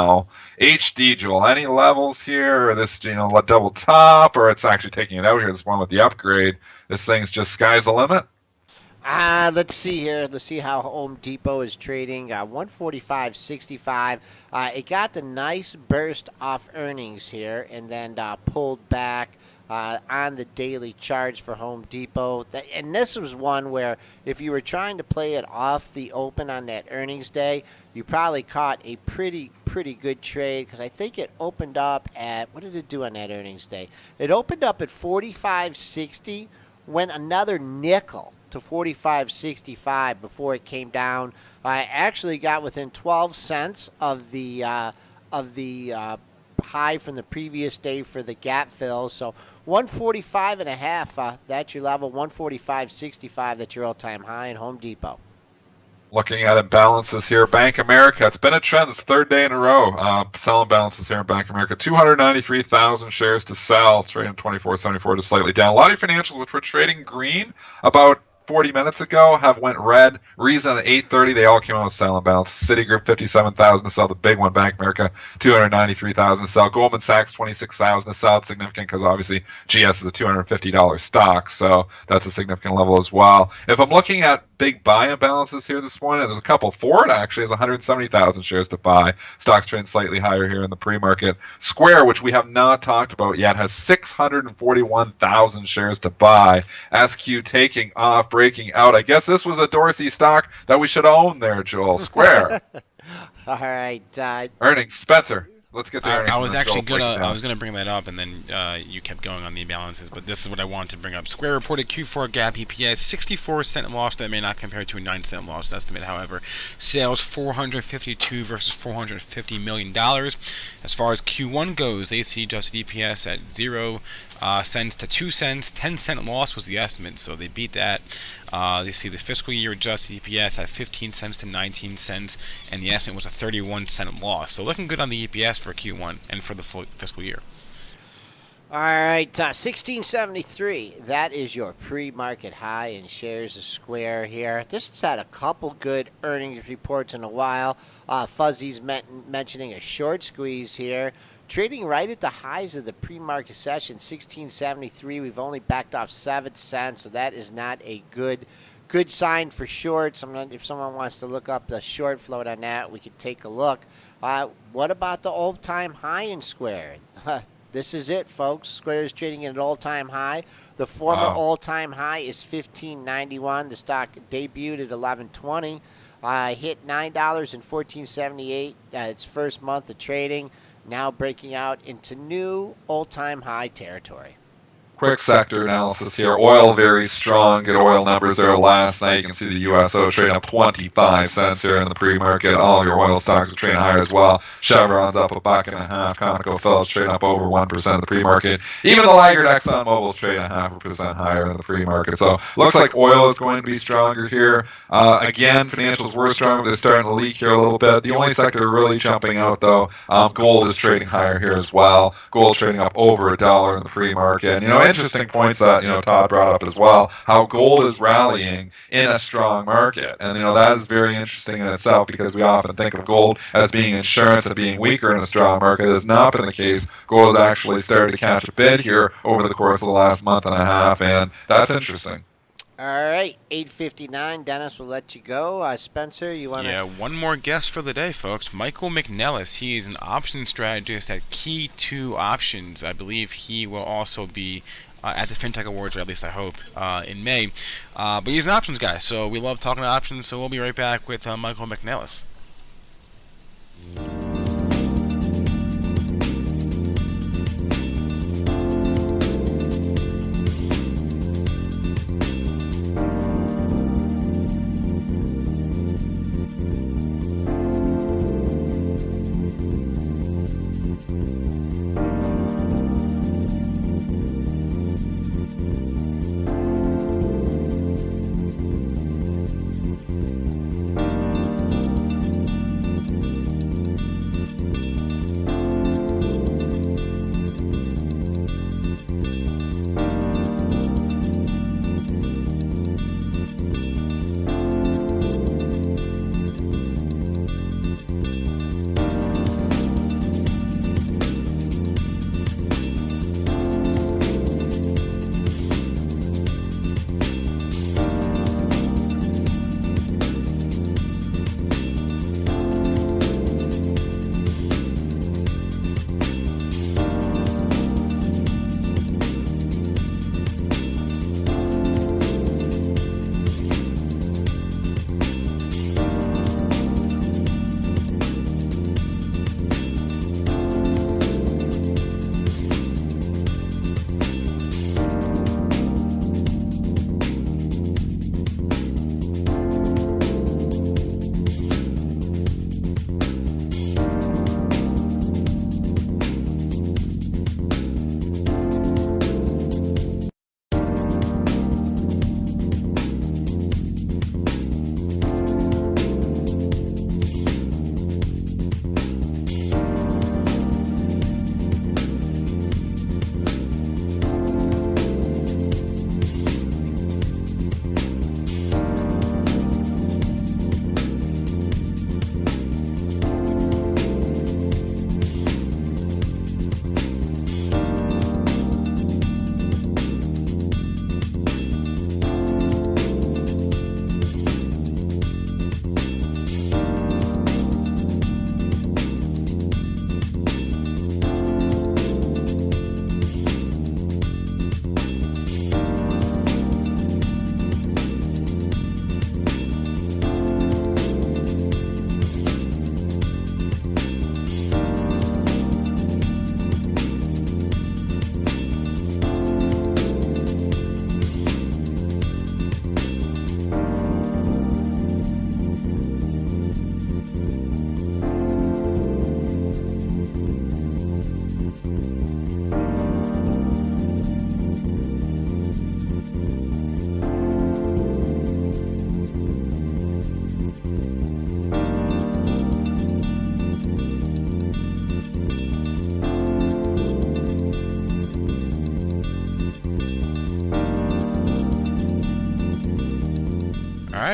S3: HD, Joel, any levels here, or this, double top, or it's actually taking it out here, this one with the upgrade. This thing's just sky's the limit?
S2: Let's see here. Let's see how Home Depot is trading. 145.65. It got the nice burst off earnings here and then pulled back on the daily charts for Home Depot. And this was one where if you were trying to play it off the open on that earnings day, you probably caught a pretty good trade because I think it opened up at, what did it do on that earnings day? It opened up at 45.60, went another nickel to 45.65 before it came down. I actually got within 12 cents of the high from the previous day for the gap fill. So 145 and a half, that's your level. 145.65, that's your all-time high in Home Depot.
S3: Looking at imbalances here, Bank America, it's been a trend. It's the third day in a row. Selling balances here in Bank America. 293,000 shares to sell. Trading 24.74 to slightly down. A lot of financials, which were trading green about 40 minutes ago, have went red. Reason at 8:30, they all came out with selling balances. Citigroup 57,000 to sell, the big one. Bank America 293,000 to sell. Goldman Sachs 26,000 to sell. It's significant because obviously GS is a $250 stock, so that's a significant level as well. If I'm looking at big buy imbalances here this morning, there's a couple. Ford actually has 170,000 shares to buy. Stocks trading slightly higher here in the pre-market. Square, which we have not talked about yet, has 641,000 shares to buy. SQ taking off, breaking out. I guess this was a Dorsey stock that we should own there, Joel. Square.
S2: All right.
S3: Earnings. Spencer. Let's get the earnings.
S4: I was actually gonna bring that up, and then you kept going on the imbalances. But this is what I wanted to bring up. Square reported Q4 GAAP EPS 64-cent loss. That may not compare to a 9-cent loss estimate. However, sales 452 versus 450 $million. As far as Q1 goes, they see adjusted EPS at 0 cents to 2 cents. 10-cent loss was the estimate, so they beat that. They see the fiscal year adjusted EPS at 15 cents to 19 cents, and the estimate was a 31-cent loss. So looking good on the EPS for Q1 and for the full fiscal year.
S2: All right, 1673. That is your pre-market high in shares of Square here. This has had a couple good earnings reports in a while. Fuzzy's mentioning a short squeeze here. Trading right at the highs of the pre-market session, 1673. We've only backed off 7 cents, so that is not a good sign for shorts. If someone wants to look up the short float on that, we could take a look. What about the all-time high in Square? This is it, folks. Square is trading at an all-time high. The former all-time high is $15.91. The stock debuted at $11.20. Hit $9.1478 its first month of trading. Now breaking out into new all-time high territory.
S3: Quick sector analysis here. Oil very strong. Good oil numbers there last night. You can see the USO trading up 25 cents here in the pre-market. All of your oil stocks are trading higher as well. Chevron's up $1.50. ConocoPhillips trading up over 1% in the pre-market. Even the laggard ExxonMobil's trading 0.5% higher in the pre-market. So looks like oil is going to be stronger here. Again, financials were strong, but they're starting to leak here a little bit. The only sector really jumping out, though, gold is trading higher here as well. Gold trading up over $1 in the pre-market. And, interesting points that Todd brought up as well, how gold is rallying in a strong market, and that is very interesting in itself, because we often think of gold as being insurance and being weaker in a strong market. It has not been the case. Gold has actually started to catch a bid here over the course of the last month and a half, and that's interesting.
S2: All right, 8:59. Dennis will let you go. Spencer, you want to?
S4: Yeah, one more guest for the day, folks. Michael McNellis. He is an option strategist at Key 2 Options. I believe he will also be at the FinTech Awards, or at least I hope, in May. But he's an options guy, so we love talking options. So we'll be right back with Michael McNellis.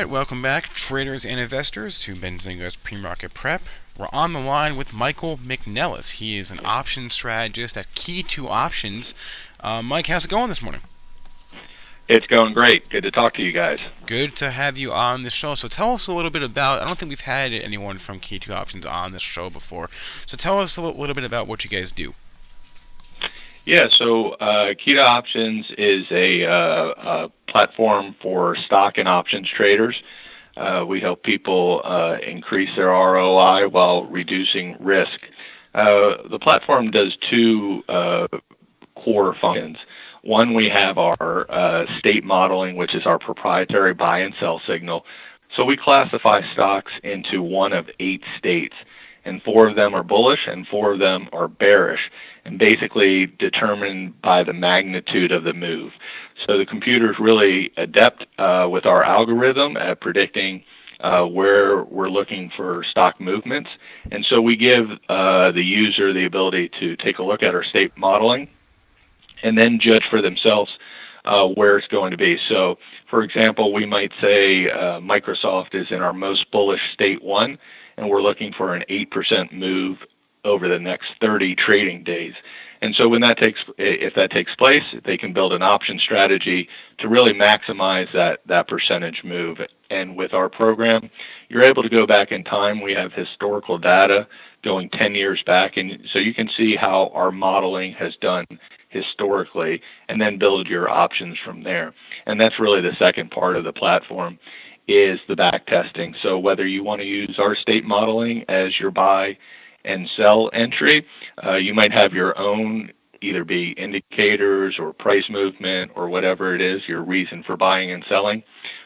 S4: right, welcome back, traders and investors, to Benzinga's Pre-Market Prep. We're on the line with Michael McNellis. He is an options strategist at Key 2 Options. Mike, how's it going this morning?
S8: It's going great. Good to talk to you guys.
S4: Good to have you on the show. So tell us a little bit about, I don't think we've had anyone from Key 2 Options on this show before. So tell us a little bit about what you guys do.
S8: Yeah, so Key 2 Options is a platform for stock and options traders. We help people increase their ROI while reducing risk. The platform does two core functions. One, we have our state modeling, which is our proprietary buy and sell signal. So we classify stocks into one of 8 states, and 4 of them are bullish and 4 of them are bearish, and basically determined by the magnitude of the move. So the computer is really adept with our algorithm at predicting where we're looking for stock movements. And so we give the user the ability to take a look at our state modeling and then judge for themselves where it's going to be. So, for example, we might say Microsoft is in our most bullish state 1, and we're looking for an 8% move over the next 30 trading days. And so if that takes place, they can build an option strategy to really maximize that percentage move. And with our program, you're able to go back in time. We have historical data going 10 years back, and so you can see how our modeling has done historically, and then build your options from there. And that's really the second part of the platform, is the back testing. So whether you want to use our state modeling as your buy and sell entry, you might have your own, either be indicators or price movement or whatever it is, your reason for buying and selling.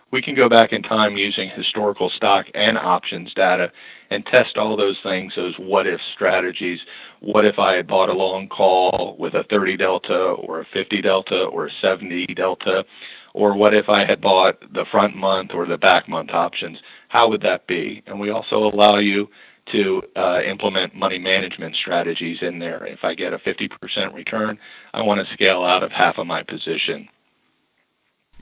S8: We can go back in time using historical stock and options data and test all those things, those what-if strategies. What if I had bought a long call with a 30 delta or a 50 delta or a 70 delta? Or what if I had bought the front month or the back month options? How would that be? And we also allow you to implement money management strategies in there. If I get a 50% return, I want to scale out of half of my position.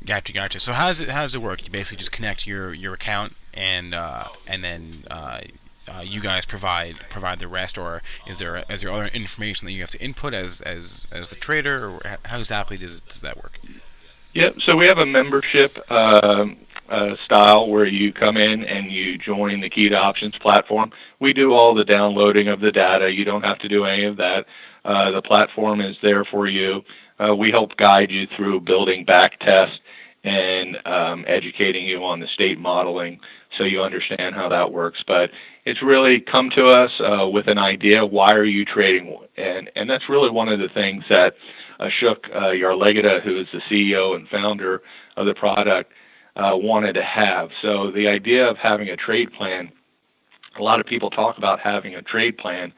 S4: Gotcha. So how does it work? You basically just connect your account, and then you guys provide the rest, or is there other information that you have to input as the trader, or how exactly does that work?
S8: Yeah, so we have a membership style where you come in and you join the Key 2 Options platform. We do all the downloading of the data. You don't have to do any of that. The platform is there for you. We help guide you through building back tests and educating you on the state modeling so you understand how that works. But it's really come to us with an idea, why are you trading? And that's really one of the things that Ashok Yarlegada, who is the CEO and founder of the product, wanted to have. So the idea of having a trade plan, a lot of people talk about having a trade plan,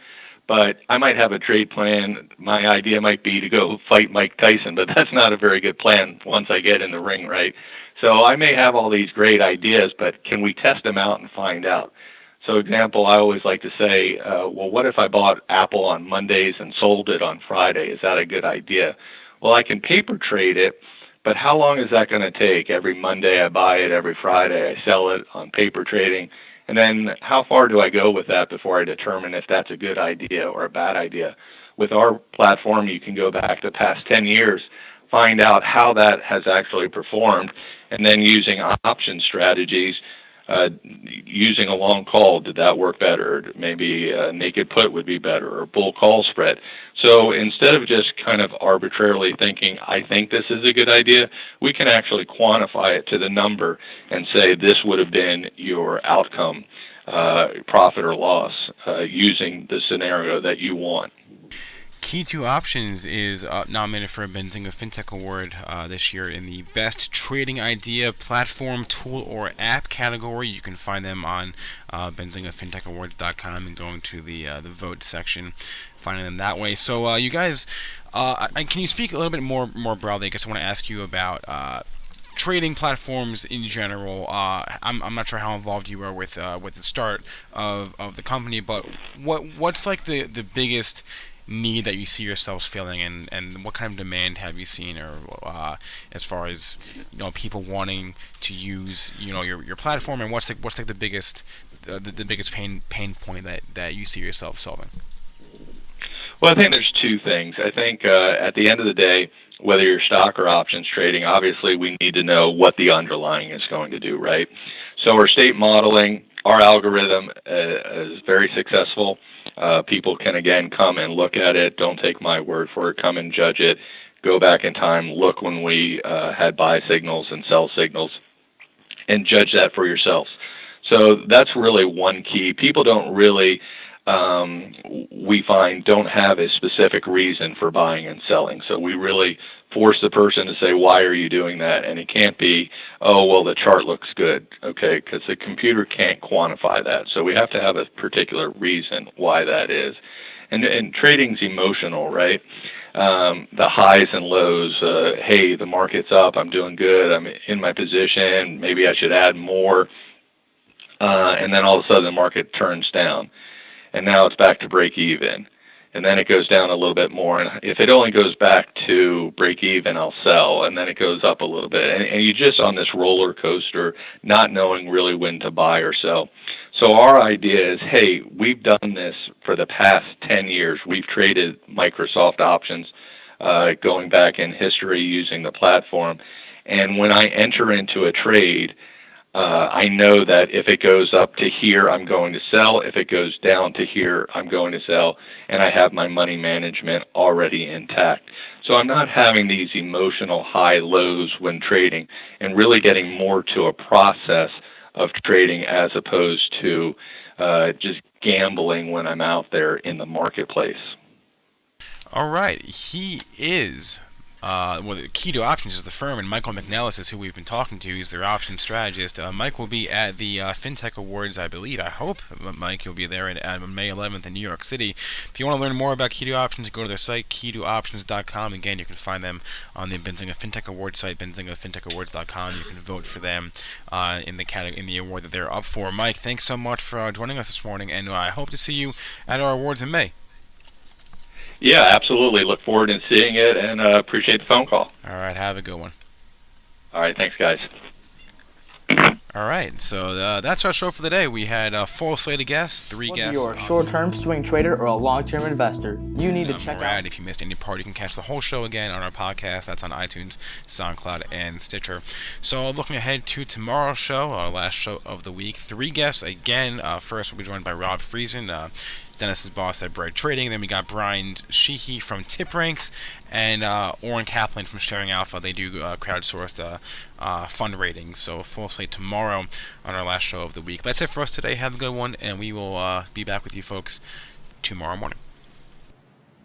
S8: but I might have a trade plan. My idea might be to go fight Mike Tyson, but that's not a very good plan once I get in the ring, right? So I may have all these great ideas, but can we test them out and find out? So example, I always like to say, well, what if I bought Apple on Mondays and sold it on Friday? Is that a good idea? Well, I can paper trade it, but how long is that going to take? Every Monday I buy it, every Friday I sell it on paper trading. And then how far do I go with that before I determine if that's a good idea or a bad idea? With our platform, you can go back the past 10 years, find out how that has actually performed, and then using option strategies, using a long call, did that work better? Maybe a naked put would be better, or bull call spread. So instead of just kind of arbitrarily thinking, I think this is a good idea, we can actually quantify it to the number and say this would have been your outcome, profit or loss, using the scenario that you want.
S4: Key 2 Options is nominated for a Benzinga FinTech Award this year in the Best Trading Idea Platform, Tool, or App category. You can find them on BenzingaFinTechAwards.com and going to the vote section, finding them that way. So you guys, can you speak a little bit more broadly? I guess I want to ask you about trading platforms in general. I'm not sure how involved you are with the start of the company, but what's like the biggest need that you see yourselves filling, and what kind of demand have you seen, or as far as people wanting to use your platform, and what's like the biggest the biggest pain point that you see yourself solving?
S8: Well, I think there's two things. I think at the end of the day, whether you're stock or options trading, obviously we need to know what the underlying is going to do, right? So our state modeling, our algorithm is very successful. People can, again, come and look at it. Don't take my word for it. Come and judge it. Go back in time, look when we had buy signals and sell signals, and judge that for yourselves. So that's really one key. People don't really, we find, don't have a specific reason for buying and selling. So we really force the person to say, why are you doing that? And it can't be, oh, well, the chart looks good, okay, because the computer can't quantify that. So we have to have a particular reason why that is. And trading's emotional, right? The highs and lows, hey, the market's up, I'm doing good, I'm in my position, maybe I should add more. And then all of a sudden the market turns down. And now it's back to break even. And then it goes down a little bit more. And if it only goes back to break even, I'll sell. And then it goes up a little bit. And you're just on this roller coaster, not knowing really when to buy or sell. So our idea is, hey, we've done this for the past 10 years. We've traded Microsoft options going back in history using the platform. And when I enter into a trade, I know that if it goes up to here, I'm going to sell. If it goes down to here, I'm going to sell. And I have my money management already intact. So I'm not having these emotional high lows when trading, and really getting more to a process of trading as opposed to just gambling when I'm out there in the marketplace.
S4: All right, he is. The Key to Options is the firm, and Michael McNellis is who we've been talking to. He's their options strategist. Mike will be at the FinTech Awards, I believe. I hope, Mike, you'll be there on May 11th in New York City. If you want to learn more about Key to Options, go to their site, keytooptions.com. Again, you can find them on the Benzinga FinTech Awards site, benzingafintech.awards.com. You can vote for them in the award that they're up for. Mike, thanks so much for joining us this morning, and I hope to see you at our awards in May.
S8: Yeah, absolutely. Look forward to seeing it, and appreciate the phone call.
S4: All right, have a good one.
S8: All right, thanks, guys.
S4: All right, so that's our show for the day. We had a full slate of guests, three
S5: Whether
S4: guests.
S5: you're a short-term swing trader or a long-term investor, you need to check out.
S4: If you missed any part, you can catch the whole show again on our podcast. That's on iTunes, SoundCloud, and Stitcher. So looking ahead to tomorrow's show, our last show of the week, three guests again. First, we'll be joined by Rob Friesen, Dennis's boss at Bread Trading. Then we got Brian Sheehy from Tip Ranks, and Oren Kaplan from Sharing Alpha. They do crowdsourced fund ratings. So full slate tomorrow on our last show of the week. That's it for us today. Have a good one, and we will be back with you folks tomorrow morning.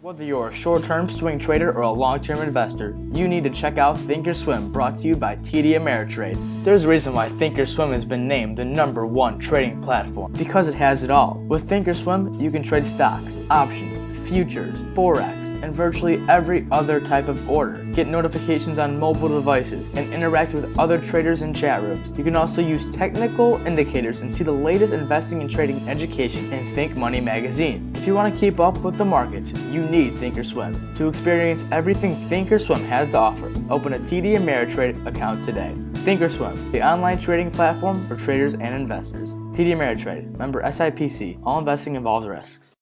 S5: Whether you're a short-term swing trader or a long-term investor, you need to check out Thinkorswim, brought to you by TD Ameritrade. There's a reason why Thinkorswim has been named the #1 trading platform, because it has it all. With Thinkorswim, you can trade stocks, options, futures, forex, and virtually every other type of order. Get notifications on mobile devices and interact with other traders in chat rooms. You can also use technical indicators and see the latest investing and trading education in Think Money magazine. If you want to keep up with the markets, you need Thinkorswim. To experience everything Thinkorswim has to offer, open a TD Ameritrade account today. Thinkorswim, the online trading platform for traders and investors. TD Ameritrade, member SIPC. All investing involves risks.